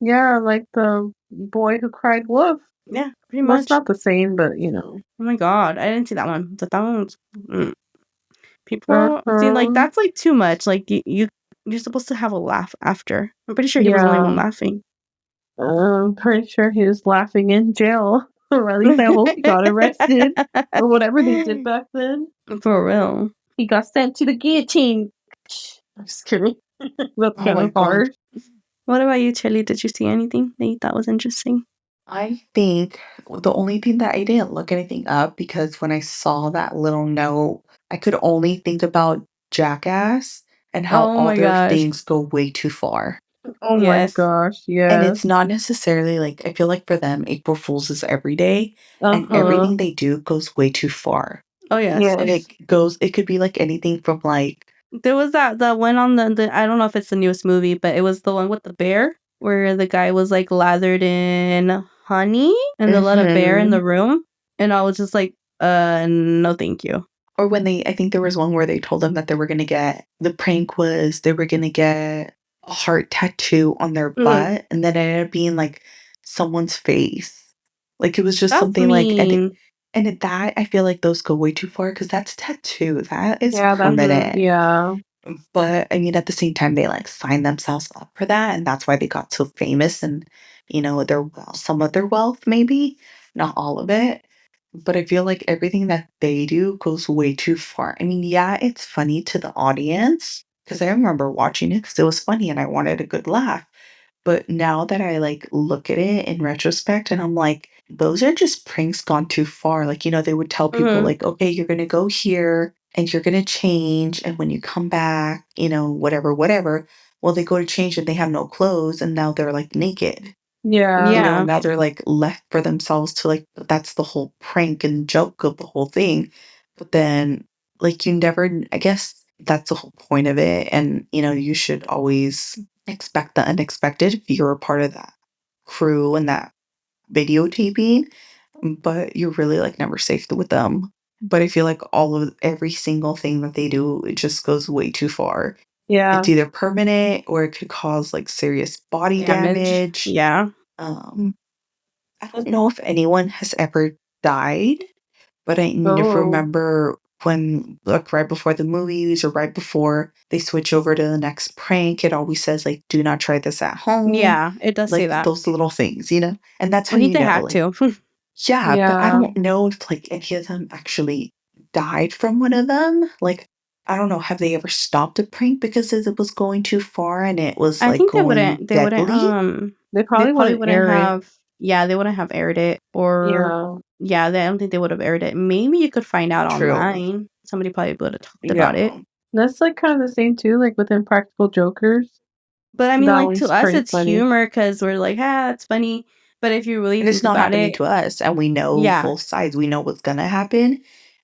S2: Yeah, like the boy who cried wolf.
S1: Yeah, pretty
S2: Well,
S1: much.
S2: it's not the same, but you know.
S1: Oh my god, I didn't see that one. That one was people see like that's like too much. Like you're supposed to have a laugh after. I'm pretty sure he was the only one laughing.
S2: I'm pretty sure he was laughing in jail. Or at least I hope he got arrested. Or whatever they did back then.
S1: For real.
S2: He got sent to the guillotine. I'm just kidding. That's kind of hard.
S1: What about you, Chili? Did you see anything that you thought was interesting?
S3: I think the only thing that I didn't look anything up because when I saw that little note, I could only think about Jackass and how
S1: Oh
S3: all
S1: my
S3: their
S1: gosh.
S3: things go way too far.
S2: Oh my gosh, yes.
S3: And it's not necessarily like, I feel like for them, April Fool's is every day, and everything they do goes way too far.
S1: Oh yes.
S3: And it could be like anything from like.
S1: There was that one on the I don't know if it's the newest movie, but it was the one with the bear where the guy was like lathered in honey and they let a bear in the room, and I was just like, no, thank you.
S3: Or when I think there was one where they told them that the prank was they were gonna get a heart tattoo on their butt, and then it ended up being like someone's face. Like it was just something like, and that I feel like those go way too far because that's tattoo. That is permanent.
S2: Yeah.
S3: But I mean, at the same time, they like signed themselves up for that, and that's why they got so famous. And some of their wealth, maybe not all of it. But I feel like everything that they do goes way too far. I mean, yeah, it's funny to the audience because I remember watching it because it was funny and I wanted a good laugh. But now that I like look at it in retrospect and I'm like, those are just pranks gone too far. Like, they would tell people like, okay, you're going to go here and you're going to change. And when you come back, whatever, whatever. Well, they go to change and they have no clothes and now they're like naked.
S2: Yeah.
S3: Now they're like left for themselves to like, that's the whole prank and joke of the whole thing. But then like I guess that's the whole point of it. And, you should always expect the unexpected if you're a part of that crew and that videotaping, but you're really like never safe with them. But I feel like every single thing that they do, it just goes way too far.
S2: Yeah.
S3: It's either permanent or it could cause like serious body damage.
S1: Yeah.
S3: I don't know if anyone has ever died, but I remember when, like, right before the movies or right before they switch over to the next prank, it always says, like, "Do not try this at home."
S1: Yeah, it does say
S3: Like,
S1: that.
S3: those little things, you know? And that's
S1: I
S3: how
S1: think
S3: you
S1: they
S3: know,
S1: had
S3: like,
S1: to.
S3: yeah, but I
S2: Yeah.
S3: don't know if, like, any of them actually died from one of them. Like, I don't know, have they ever stopped a prank because it was going too far and it was,
S1: I
S3: like,
S1: think
S3: going
S1: they wouldn't,
S3: deadly?
S2: They
S1: they
S2: probably
S1: probably
S2: wouldn't
S1: wouldn't
S2: air it.
S1: have, yeah, they wouldn't have aired it, or,
S2: Yeah.
S1: yeah, I don't think they would have aired it. Maybe you could find out
S3: True.
S1: online. Somebody probably would have talked about it.
S3: Yeah.
S2: That's, like, kind of the same too, like, with Impractical Jokers.
S1: But I mean,
S2: That
S1: like, to
S2: one's
S1: us,
S2: pretty
S1: it's
S2: funny.
S1: humor because we're like, it's funny. But if you really
S3: And it's
S1: think
S3: not
S1: about
S3: happening
S1: it,
S3: to us, and we know
S1: yeah,
S3: both sides. We know what's gonna happen,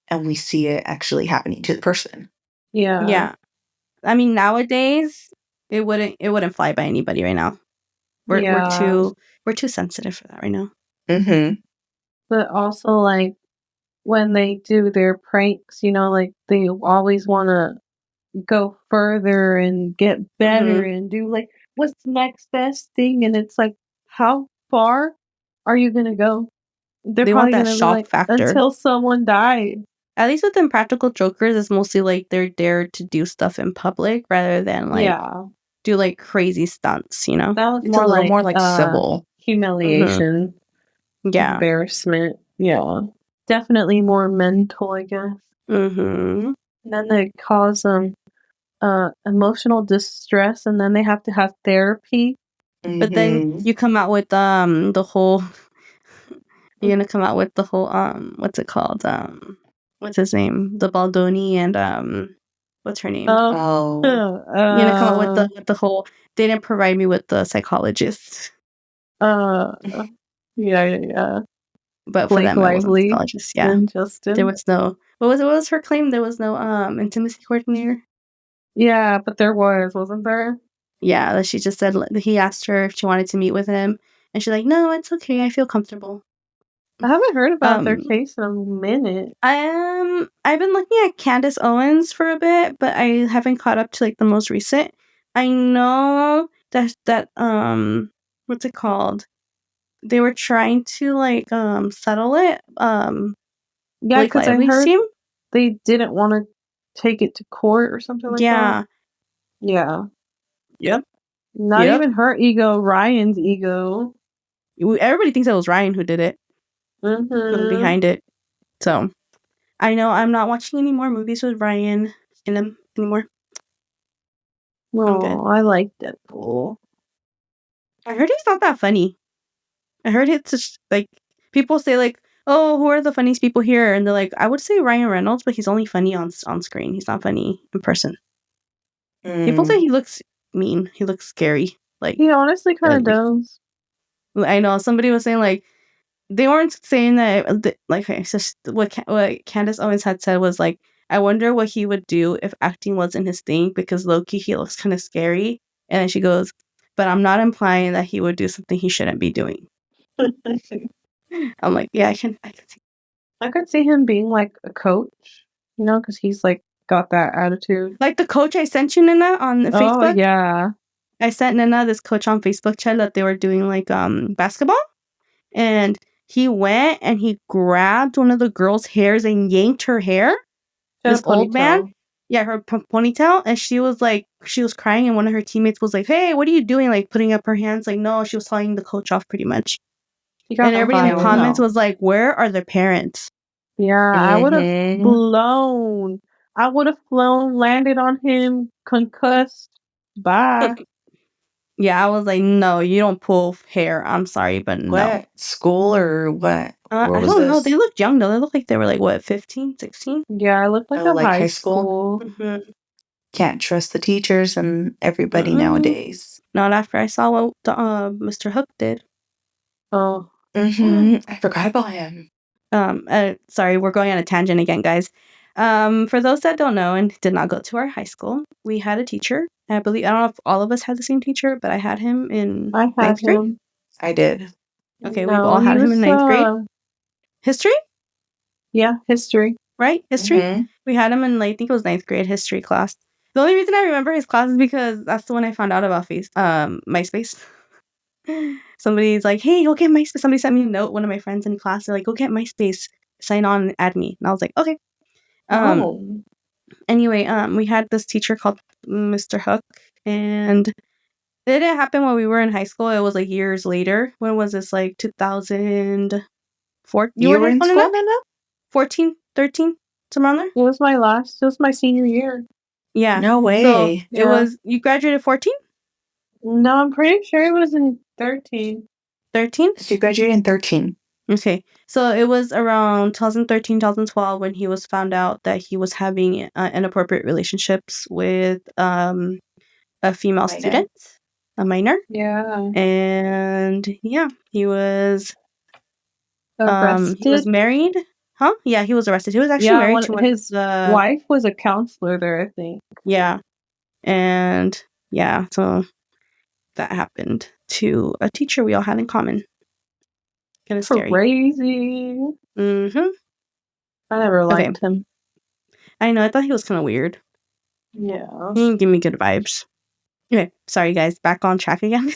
S3: and we see it actually happening to the person.
S2: Yeah.
S1: yeah. I mean, nowadays, it wouldn't fly by anybody right now. We're
S2: Yeah.
S1: too sensitive for that right now.
S3: Mhm.
S2: But also, like, when they do their pranks, like, they always wanna go further and get better
S1: Mhm.
S2: and do, like, what's the next best thing, and it's like, how far are you gonna go? They're
S1: They want
S2: probably
S1: that
S2: gonna be
S1: shock
S2: like,
S1: factor.
S2: "Until someone dies."
S1: At least with Impractical Jokers, it's mostly like they're dared to do stuff in public rather than like
S2: Yeah.
S1: do like crazy stunts, you know?
S2: That was
S3: It's a
S2: more
S3: little
S2: like,
S3: more, like, civil.
S1: Mhm.
S2: humiliation,
S1: Yeah.
S2: embarrassment. Yeah. Definitely more mental, I guess.
S1: Mhm.
S2: And then they cause them emotional distress, and then they have to have therapy.
S1: But then
S3: Mhm.
S1: you come out with the whole you're gonna come out with the whole what's it called? What's his name? The Baldoni and what's her name?
S2: Oh,
S3: Oh.
S1: You're gonna come out with the whole they didn't provide me with the psychologist.
S2: uh, yeah.
S1: But for
S2: Blake
S1: them it wasn't a
S2: Lively
S1: psychologist, yeah.
S2: and
S1: There
S2: Justin.
S1: was no what was her claim? There was no intimacy coordinator.
S2: Yeah, but there wasn't there?
S1: Yeah, that she just said he asked her if she wanted to meet with him, and she's like, "No, it's okay. I feel comfortable."
S2: I haven't heard about their
S1: Um,
S2: case in a minute.
S1: I've been looking at Candace Owens for a bit, but I haven't caught up to like the most recent. I know that what's it called? They were trying to like settle it.
S2: Yeah,
S1: Blake
S2: because I
S1: Lively's
S2: heard
S1: team.
S2: they didn't want to take it to court or something like that.
S1: Yeah.
S2: Yeah.
S1: Yep.
S2: Not
S1: Yep.
S2: even her ego, Ryan's ego.
S1: Everybody thinks that was Ryan who did it, who was
S2: Mm-hmm.
S1: behind it. So I know I'm not watching any more movies with Ryan in them anymore. I'm good.
S2: Oh, I like Deadpool.
S1: I heard he's not that funny. I heard it's just like people say like, "Oh, who are the funniest people here?" And they're like, "I would say Ryan Reynolds, but he's only funny on screen. He's not funny in person." People say
S3: Mm.
S1: he looks mean. He looks scary. Like
S2: He honestly kind of
S1: like,
S2: does.
S1: I know somebody was saying like they weren't saying that like okay, so what Candace Owens had said was like, I wonder what he would do if acting wasn't his thing because low-key he looks kind of scary. And then she goes, but I'm not implying that he would do something he shouldn't be doing. I'm like, yeah, I can see.
S2: I could see him being like a coach, because he's like got that attitude.
S1: Like the coach I sent you, Nina, on
S2: Oh
S1: Facebook.
S2: yeah.
S1: I sent Nina this coach on Facebook chat that they were doing like basketball, and he went and he grabbed one of the girl's hairs and yanked her hair.
S2: She had
S1: This
S2: a
S1: old man,
S2: ponytail.
S1: yeah, her ponytail, and she was crying, and one of her teammates was like, "Hey, what are you doing?" Like putting up her hands, like no, she was telling the coach off pretty much.
S2: He got
S1: And everybody in the
S2: violent.
S1: comments was like, "Where are their parents?"
S2: Yeah, I would have
S3: Mhm.
S2: blown. I would have flown, landed on him, concussed. Bye.
S1: Yeah, I was like, "No, you don't pull hair. I'm sorry, but no."
S3: What school or what? Where
S1: I
S3: was
S1: don't know. They
S3: this?
S1: looked young though. They looked like they were like what, 15, 16?
S2: Yeah, I looked like
S3: Oh,
S2: a
S3: like
S2: high
S3: high school?
S2: school.
S1: Mm-hmm.
S3: Can't trust the teachers and everybody
S1: Mm-mm.
S3: nowadays.
S1: Not after I saw what Mr. Hook did.
S2: Oh.
S3: I forgot about him.
S1: Sorry, we're going on a tangent again, guys. For those that don't know and did not go to our high school, we had a teacher. I don't know if all of us had the same teacher, but I had him in
S2: I had
S1: ninth grade.
S2: him.
S3: I did.
S1: Okay, we've
S2: No,
S1: all
S2: he
S1: had him in
S2: was
S1: ninth grade. History,
S2: yeah, history.
S1: right? History.
S3: Mhm.
S1: We had him in, like, I think it was ninth grade history class. The only reason I remember his class is because that's the one I found out about MySpace. Somebody's like, "Hey, go get MySpace." Somebody sent me a note. One of my friends in class, they're like, "Go get MySpace, sign on, and add me." And I was like, "Okay." Anyway, we had this teacher called Mr. Hook, and it didn't happen when we were in high school. It was like years later. When was this? Like 2004?
S3: You were in school?
S1: 14, 13, somewhere around there.
S2: It was my senior year.
S1: Yeah.
S3: No way.
S1: So it was, you graduated 14?
S2: No, I'm pretty sure it was in 13.
S1: 13?
S3: So you graduated in 13.
S1: Okay. So it was around 2013, 2012 when he was found out that he was having inappropriate relationships with a female student, a minor.
S2: Yeah.
S1: And yeah, he was
S2: arrested.
S1: He was married. Huh? Yeah, he was arrested. He was actually married to
S2: his wife was a counselor there, I think.
S1: Yeah. And yeah, so that happened to a teacher we all had in common. Kind of scary.
S2: Crazy.
S1: Mm-hmm.
S2: I never liked him.
S1: I know. I thought he was kind of weird.
S2: Yeah.
S1: He didn't give me good vibes. Okay, sorry guys. Back on track again.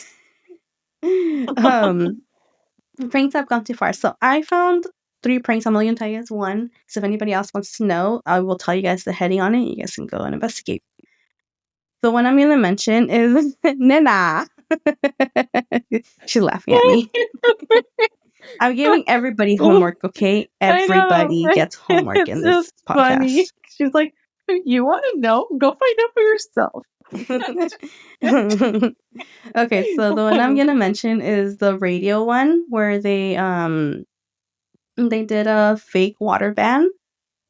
S1: Pranks I've gone too far. So I found 3 pranks. I'm only gonna tell you guys one. So if anybody else wants to know, I will tell you guys the heading on it. You guys can go and investigate. The one I'm gonna mention is Nina. She's laughing at me. I'm giving everybody homework, okay? Everybody gets homework in this podcast. Funny.
S2: She's like, you want to know? Go find out for yourself.
S1: Okay, so the one I'm gonna mention is the radio one where they did a fake water ban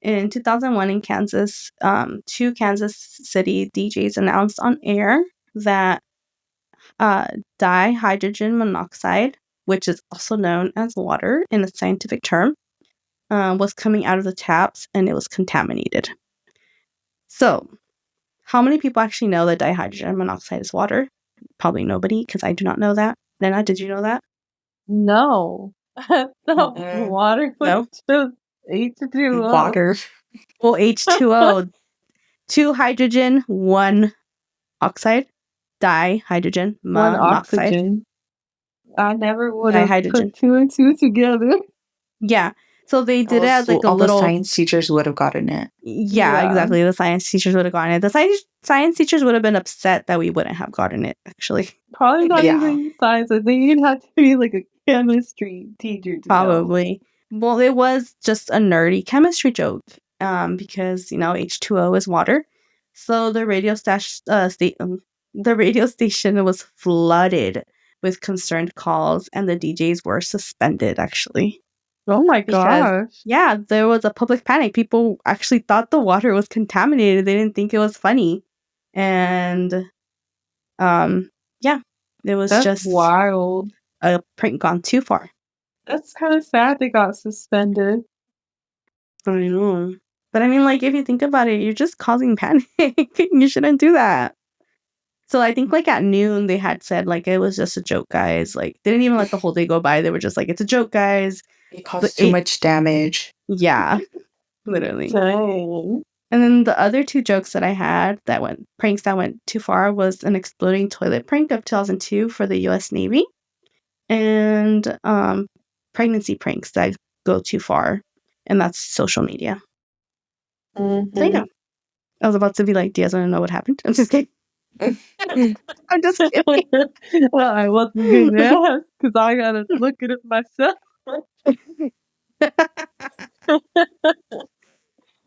S1: in 2001 in Kansas. 2 Kansas City DJs announced on air that dihydrogen monoxide, which is also known as water in a scientific term, was coming out of the taps and it was contaminated. So, how many people actually know that dihydrogen monoxide is water? Probably nobody, because I do not know that. Nana, did you know that?
S2: No. Water was just H2O.
S3: Water.
S1: Well, H2O. 2 hydrogen, 1 oxide. Dihydrogen monoxide.
S2: 1 oxygen. I never would have
S1: Dihydrogen.
S2: put 2 and 2 together.
S1: Yeah. So they did it as like
S3: all the science teachers would have gotten it.
S1: Yeah, exactly. The science teachers would have gotten it. The science teachers would have been upset that we wouldn't have gotten it, actually.
S2: Probably not even science. I think you'd have to be like a chemistry teacher.
S1: Probably. Well, it was just a nerdy chemistry joke because, H2O is water. So the radio station was flooded with concerned calls and the DJs were suspended, actually.
S2: Oh my gosh.
S1: Yeah, there was a public panic. People actually thought the water was contaminated. They didn't think it was funny. And it was just
S2: wild.
S1: A prank gone too far.
S2: That's kind of sad they got suspended.
S1: I know. But I mean, like, if you think about it, you're just causing panic. You shouldn't do that. So I think, like, at noon, they had said, like, it was just a joke, guys. Like, they didn't even let the whole day go by. They were just like, it's a joke, guys.
S3: It caused too much damage.
S1: Yeah. Literally.
S2: Dang.
S1: And then the other 2 jokes that I had pranks that went too far was an exploding toilet prank of 2002 for the U.S. Navy. And pregnancy pranks that go too far. And that's social media.
S2: Mm-hmm.
S1: So yeah. I was about to be like, do you guys want to know what happened? I'm just kidding. I'm just kidding.
S2: Well, I wasn't going to ask because I got to look at it myself.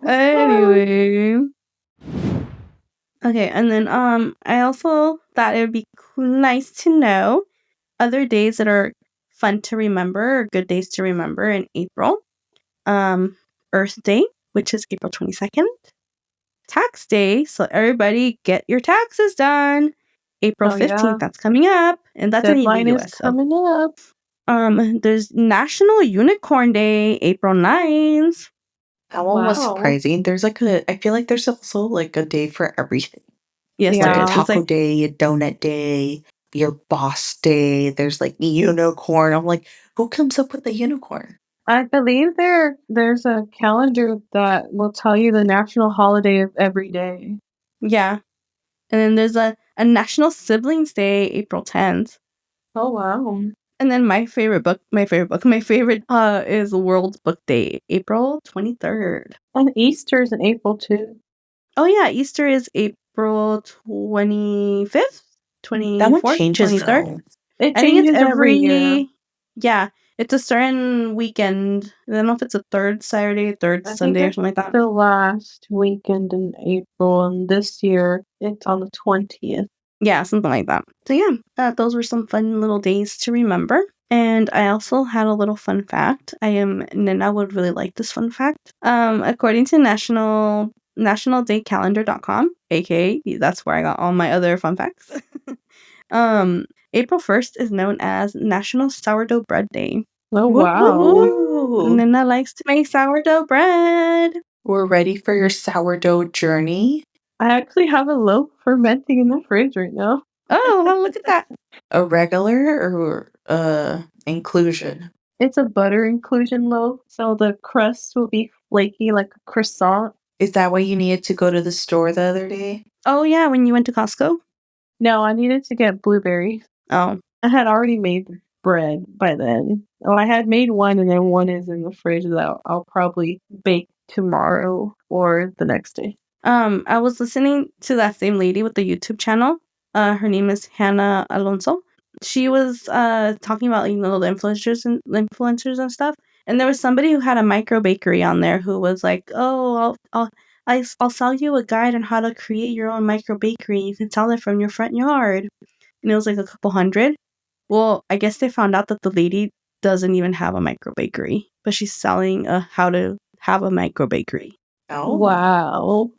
S1: Anyway. Okay, and then I also thought it would be nice to know other days that are fun to remember or good days to remember in April. Earth Day, which is April 22nd. Tax Day, so everybody get your taxes done. April 15th, that's coming up. And that's in the US.
S2: Coming up.
S1: There's National Unicorn Day, April 9th.
S3: That one was crazy. There's I feel like there's also like a day for everything.
S1: Yes,
S3: like a taco day, a donut day, your boss day. There's like unicorn. I'm like, who comes up with a unicorn?
S2: I believe there's a calendar that will tell you the national holiday of every day.
S1: Yeah. And then there's a National Siblings Day, April 10th.
S2: Oh, wow.
S1: And then my favorite is World Book Day, April 23rd.
S2: And Easter's in April too.
S1: Oh yeah, Easter is April 25th, 24th,
S3: That one changes
S1: 23rd.
S3: though.
S2: It
S1: I think it's
S2: changes every year.
S1: Yeah, it's a certain weekend. I don't know if it's a third Saturday, third Sunday, or something like that.
S2: The last weekend in April, and this year it's on the 20th.
S1: Yeah, something like that. So yeah, those were some fun little days to remember. And I also had a little fun fact. Nina would really like this fun fact. According to nationaldaycalendar.com, aka that's where I got all my other fun facts. April 1st is known as National Sourdough Bread Day.
S2: Oh, wow.
S3: Ooh.
S1: Nina likes to make sourdough bread.
S3: We're ready for your sourdough journey.
S2: I actually have a loaf fermenting in the fridge right now.
S1: Oh, look at that.
S3: A regular or inclusion?
S2: It's a butter inclusion loaf, so the crust will be flaky like a croissant.
S3: Is that why you needed to go to the store the other day?
S1: Oh yeah, when you went to Costco?
S2: No, I needed to get blueberries.
S1: Oh.
S2: I had already made bread by then. Oh, I had made one, and then one is in the fridge that I'll probably bake tomorrow or the next day.
S1: I was listening to that same lady with the YouTube channel. Her name is Hannah Alonso. She was talking about, you know, the influencers and stuff. And there was somebody who had a micro bakery on there who was like, "Oh, I'll sell you a guide on how to create your own micro bakery. You can sell it from your front yard." And it was like a couple hundred. Well, I guess they found out that the lady doesn't even have a micro bakery, but she's selling how to have a micro bakery.
S3: Oh.
S2: Wow.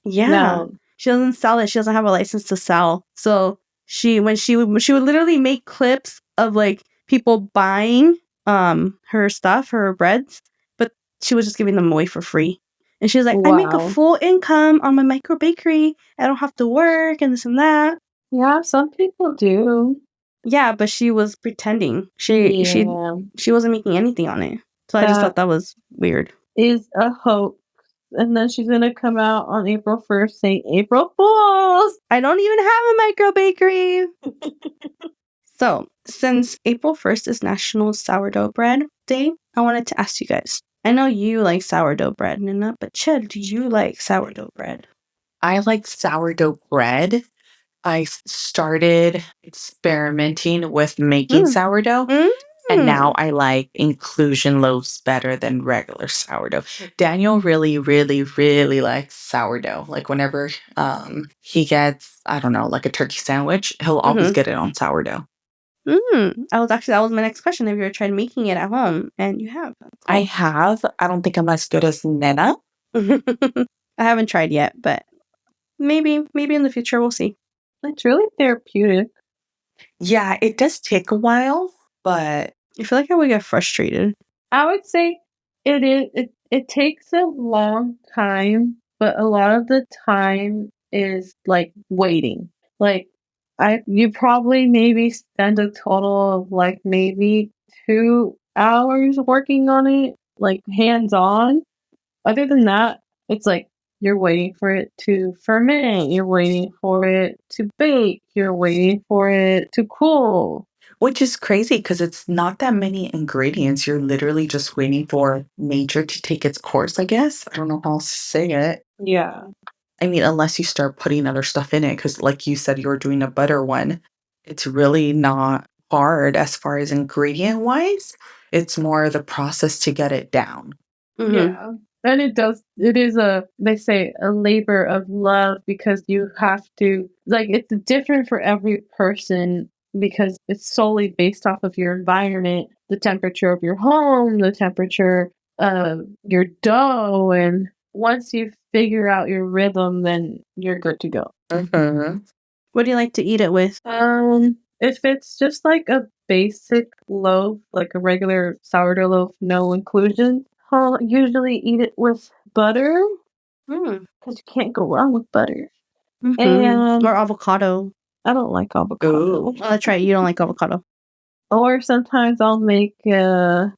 S1: Yeah.
S2: No.
S1: She doesn't sell it. She doesn't have a license to sell. So she would literally make clips of like people buying her stuff, her breads, but she was just giving them away for free. And she was like, "I make a
S2: Wow.
S1: full income on my micro bakery. I don't have to work and this and that."
S2: Yeah, some people do.
S1: Yeah, but she was pretending. She wasn't making anything on it. So I just thought that was weird.
S2: Is a hoax. And then she's gonna come out on April 1st saying, "April Fools!
S1: I don't even have a micro bakery." So, since April 1st is National Sourdough Bread Day, I wanted to ask you guys. I know you like sourdough bread, Nina, but Chad, do you like sourdough bread?
S3: I like sourdough bread. I started experimenting with making sourdough. And now I like inclusion loaves better than regular sourdough. Daniel really, really, really likes sourdough. Like whenever he gets, I don't know, like a turkey sandwich, he'll always get it on sourdough.
S1: That was my next question. Have you ever tried making it at home? And you have.
S3: I have. I don't think I'm as good as Nena.
S1: I haven't tried yet, but maybe in the future we'll see.
S2: It's really therapeutic.
S3: Yeah, it does take a while, but
S1: I feel like I would get frustrated.
S2: I would say it takes a long time, but a lot of the time is like waiting. Like you probably maybe spend a total of like maybe 2 hours working on it, like hands on. Other than that, it's like you're waiting for it to ferment, you're waiting for it to bake, you're waiting for it to cool.
S3: Which is crazy because it's not that many ingredients. You're literally just waiting for nature to take its course, I guess. I don't know how else to say it.
S2: Yeah.
S3: I mean, unless you start putting other stuff in it, because like you said, you were doing a butter one. It's really not hard as far as ingredient-wise. It's more the process to get it down.
S1: Mm-hmm.
S2: Yeah. And it is they say a labor of love because you have to, like, it's different for every person because it's solely based off of your environment, the temperature of your home, the temperature of your dough. And once you figure out your rhythm, then you're good to go.
S3: Mm-hmm.
S1: What do you like to eat it with?
S2: If it's just like a basic loaf, like a regular sourdough loaf, no inclusion, I'll usually eat it with butter because you can't go wrong with butter. And
S1: or avocado.
S2: I don't like avocado.
S1: Oh, that's right. You don't like avocado.
S2: Or sometimes I'll make a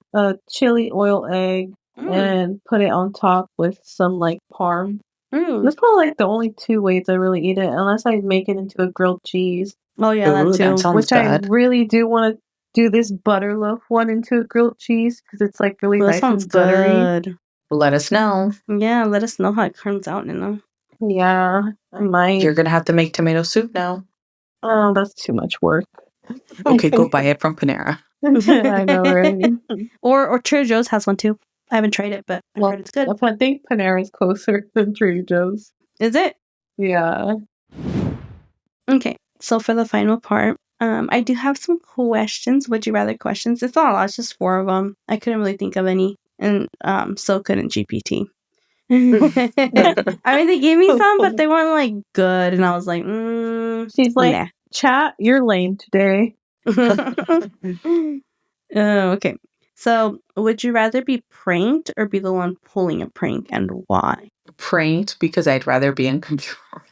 S2: chili oil egg and put it on top with some like parm. That's probably like the only 2 ways I really eat it, unless I make it into a grilled cheese.
S1: Oh yeah, that too.
S3: That sounds
S2: which
S3: good.
S2: I really do want to do this butter loaf one into a grilled cheese because it's like really
S1: That
S2: nice
S1: sounds
S2: and buttery.
S1: good.
S3: Let us know.
S1: Yeah, let us know how it turns out,
S2: Yeah, I might.
S3: You're gonna have to make tomato soup now.
S2: Oh, that's too much work.
S3: Okay, go buy it from Panera.
S2: I know, right?
S1: Or Trader Joe's has one too. I haven't tried it, but I heard it's good.
S2: I think Panera's closer than Trader Joe's.
S1: Is it?
S2: Yeah.
S1: Okay, so for the final part, I do have some questions. Would you rather questions? It's not a lot. It's just 4 of them. I couldn't really think of any, and so couldn't GPT. I mean, they gave me some, but they weren't like good, and I was like,
S2: She's like,
S1: nah.
S2: Chat, you're lame today.
S1: Okay. So, would you rather be pranked or be the one pulling a prank, and why?
S3: Pranked because I'd rather be in control.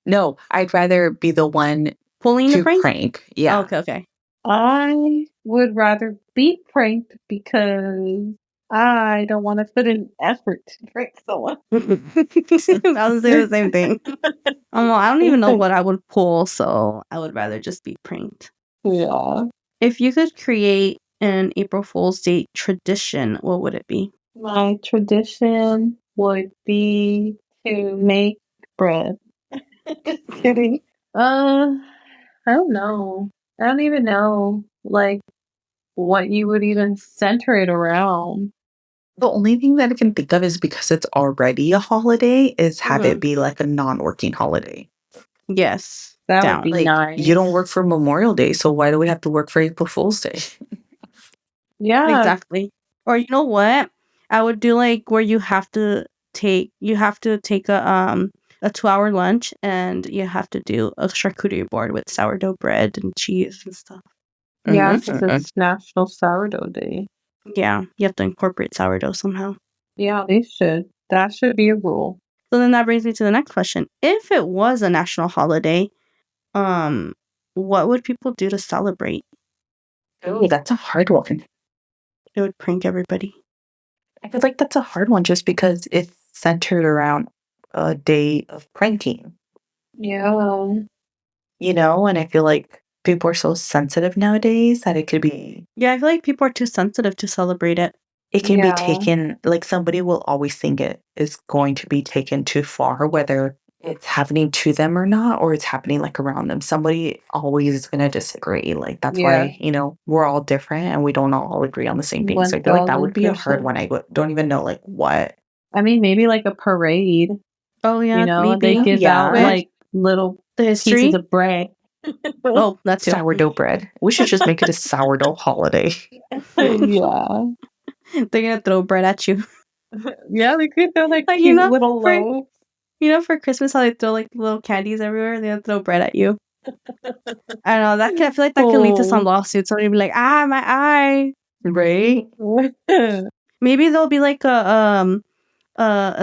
S3: No, I'd rather be the one
S1: pulling the
S3: to
S1: prank.
S3: Yeah.
S1: Okay.
S2: I would rather be pranked because I don't want to put in effort to prank someone.
S1: I was saying the same thing. I don't even know what I would pull, so I would rather just be pranked.
S2: Yeah.
S1: If you could create an April Fool's Day tradition, what would it be?
S2: My tradition would be to make bread. Just kidding. I don't know. I don't even know, like, what you would even center it around.
S3: The only thing that I can think of is because it's already a holiday, is have it be like a non-working holiday.
S1: Yes.
S2: That would be
S3: like,
S2: nice.
S3: You don't work for Memorial Day, so why do we have to work for April Fool's Day?
S2: Yeah.
S1: Exactly. Or you know what? I would do like where you have to take a 2-hour lunch and you have to do a charcuterie board with sourdough bread and cheese and stuff.
S2: Yeah, because it's National Sourdough Day.
S1: Yeah, you have to incorporate sourdough somehow.
S2: Yeah, they should. That should be a rule.
S1: So then that brings me to the next question. If it was a national holiday, what would people do to celebrate?
S3: Oh, that's a hard one.
S1: It would prank everybody.
S3: I feel like that's a hard one just because it's centered around a day of pranking.
S2: Yeah.
S3: You know, and I feel like people are so sensitive nowadays that it could be...
S1: Yeah, I feel like people are too sensitive to celebrate it.
S3: It can be taken, like somebody will always think it is going to be taken too far, whether it's happening to them or not, or it's happening like around them. Somebody always is going to disagree. Like that's why, we're all different and we don't all agree on the same thing. So I feel like that would be a hard one. I don't even know like what.
S2: I mean, maybe like a parade.
S1: Oh yeah,
S2: maybe. They give out like little pieces of bread.
S1: Oh, that's
S3: sourdough bread. We should just make it a sourdough holiday.
S2: Yeah.
S1: They're gonna throw bread at you.
S2: Yeah, they could throw like cute little loaves.
S1: For Christmas how they throw like little candies everywhere, they'll throw bread at you. I don't know, I feel like that could lead to some lawsuits. Somebody be like, my eye.
S3: Right?
S1: Maybe there'll be like a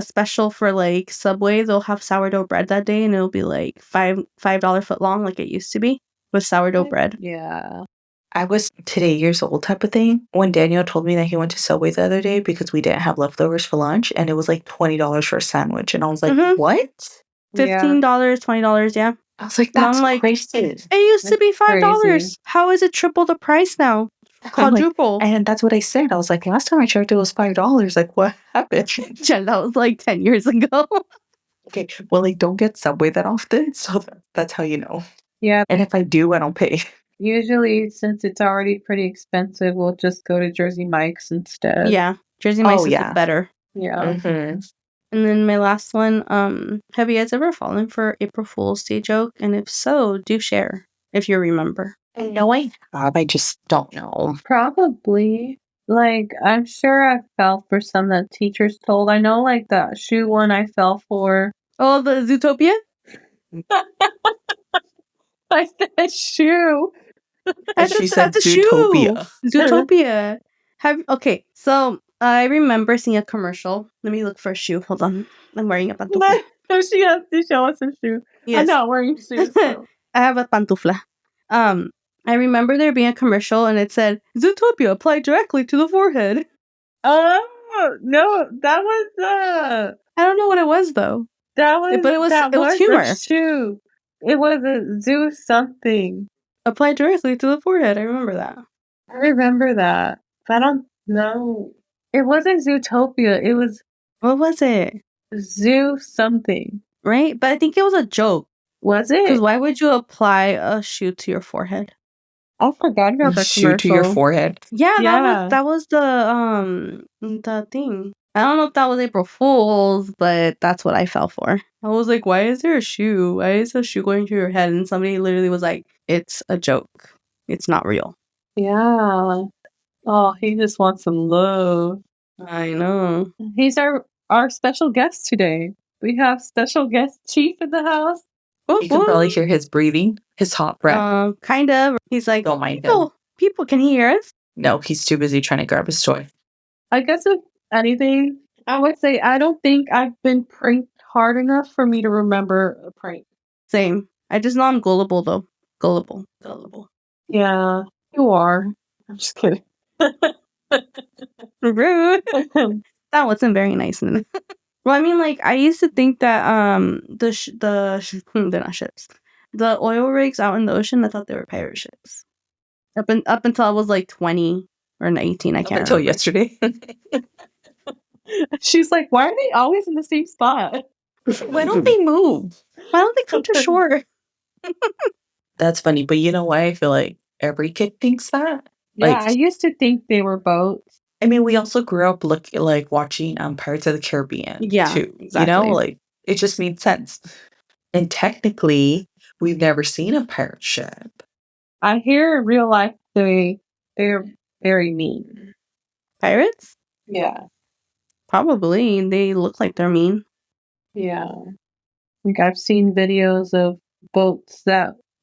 S1: special for like Subway. They'll have sourdough bread that day and it'll be like $5 foot long like it used to be with sourdough bread.
S2: Yeah.
S3: I was today years old type of thing when Daniel told me that he went to Subway the other day because we didn't have leftovers for lunch and it was like $20 for a sandwich. And I was like, what?
S1: $15, $20, yeah.
S3: I was like, that's crazy.
S1: It used to be $5.
S2: Crazy.
S1: How is it triple the price now? Quadruple.
S3: And that's what I said. I was like, last time I checked, it was $5. Like, what happened?
S1: Yeah, that was like 10 years ago.
S3: Okay, well, I don't get Subway that often, so that's how you know.
S2: Yeah.
S3: And if I do, I don't pay.
S2: Usually, since it's already pretty expensive, we'll just go to Jersey Mike's instead.
S1: Yeah, Jersey Mike's is better.
S2: Yeah.
S3: Mm-hmm.
S1: And then my last one, have you guys ever fallen for April Fool's Day joke? And if so, do share, if you remember.
S3: I know I have, I just don't know.
S2: Probably. Like, I'm sure I fell for some that teachers told. I know, like, the shoe one I fell for.
S1: Oh, the Zootopia?
S2: I said shoe.
S3: And she said Zootopia.
S1: Zootopia. Okay, so I remember seeing a commercial. Let me look for a shoe. Hold on. I'm wearing a pantufla.
S2: She has to show us a shoe. Yes. I'm not wearing shoes. So.
S1: I have a pantufla. I remember there being a commercial and it said, Zootopia applied directly to the forehead.
S2: Oh, no, that was
S1: I don't know what it was though.
S2: It was
S1: humor.
S2: A shoe. It was a zoo something.
S1: Applied directly to the forehead. I remember that.
S2: I remember that. But I don't know. It wasn't Zootopia. It was
S1: What was it?
S2: Zoo something.
S1: Right? But I think it was a joke.
S2: Was it?
S1: Because why would you apply a shoe to your forehead?
S2: I forgot about that
S3: Shoe to your
S2: commercial.
S3: forehead.
S1: Yeah,
S2: Yeah.
S1: that was the thing. I don't know if that was April Fool's, but that's what I fell for. I was like, why is there a shoe? Why is a shoe going to your head? And somebody literally was like, it's a joke. It's not real.
S2: Yeah. Oh, he just wants some love.
S1: I know.
S2: He's our special guest today. We have special guest Chief in the house.
S3: You can probably hear his breathing, his hot breath.
S1: Kind of. He's like,
S3: don't mind him.
S1: People can hear us.
S3: No, he's too busy trying to grab his toy.
S2: I guess if anything, I would say I don't think I've been pranked hard enough for me to remember a prank.
S1: Same. I just know I'm gullible, though. Gullible.
S2: Yeah, you are. I'm just kidding.
S1: Rude. That wasn't very nice. Well, I mean, like, I used to think that they're not ships. The oil rigs out in the ocean, I thought they were pirate ships. Up until I was like 20 or 19, I can't
S3: Until
S1: remember.
S3: yesterday.
S2: She's like, why are they always in the same spot?
S3: Why don't they move?
S1: Why don't they come to shore?
S3: That's funny, but you know why I feel like every kid thinks that?
S2: Yeah,
S3: Like,
S2: I used to think they were boats.
S3: I mean, we also grew up watching Pirates of the Caribbean, too.
S1: Exactly.
S3: You know, like, it just made sense. And technically, we've never seen a pirate ship.
S2: I hear in real life they're very mean.
S1: Pirates?
S2: Yeah.
S1: Probably. They look like they're mean.
S2: Yeah. Like I've seen videos of boats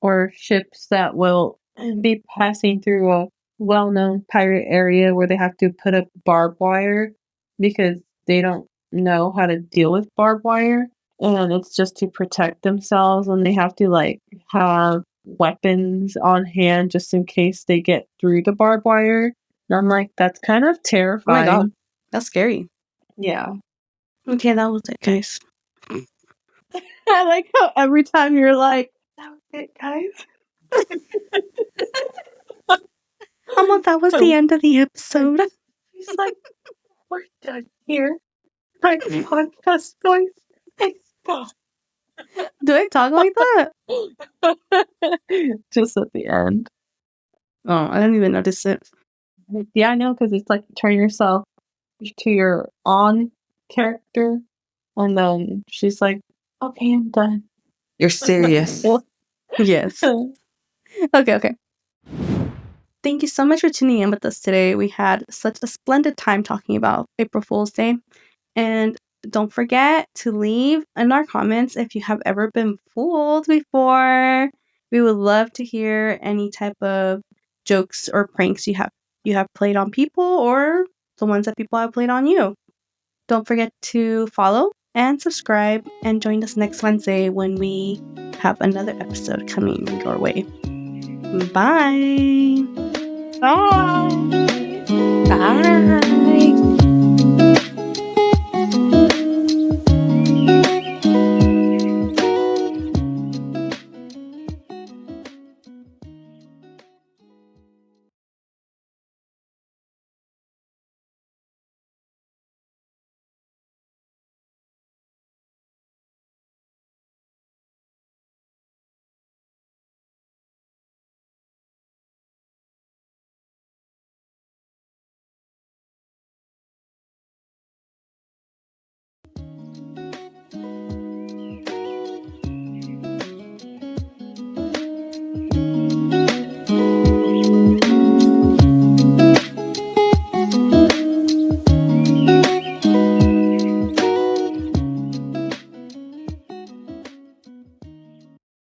S2: or ships that will be passing through a well-known pirate area where they have to put up barbed wire because they don't know how to deal with barbed wire. And it's just to protect themselves, and they have to like have weapons on hand just in case they get through the barbed wire. And I'm like, that's kind of terrifying.
S1: Oh my god. That's scary.
S2: Yeah.
S1: Okay, that was it, guys.
S2: I like how every time you're like, that was it, guys.
S1: That was the end of the episode.
S2: He's like, we're done here. My podcast voice is gone.
S1: Do I talk like that?
S2: Just at the end.
S1: Oh, I didn't even notice it.
S2: Yeah, I know, because it's like turn yourself to your on character, and then she's like, okay, I'm done.
S3: You're serious.
S1: Yes. Okay. Thank you so much for tuning in with us today. We had such a splendid time talking about April Fool's Day. And don't forget to leave in our comments if you have ever been fooled before. We would love to hear any type of jokes or pranks you have played on people, or the ones that people have played on you. Don't forget to follow and subscribe, and join us next Wednesday when we have another episode coming your way. Bye.
S2: Bye.
S3: Bye.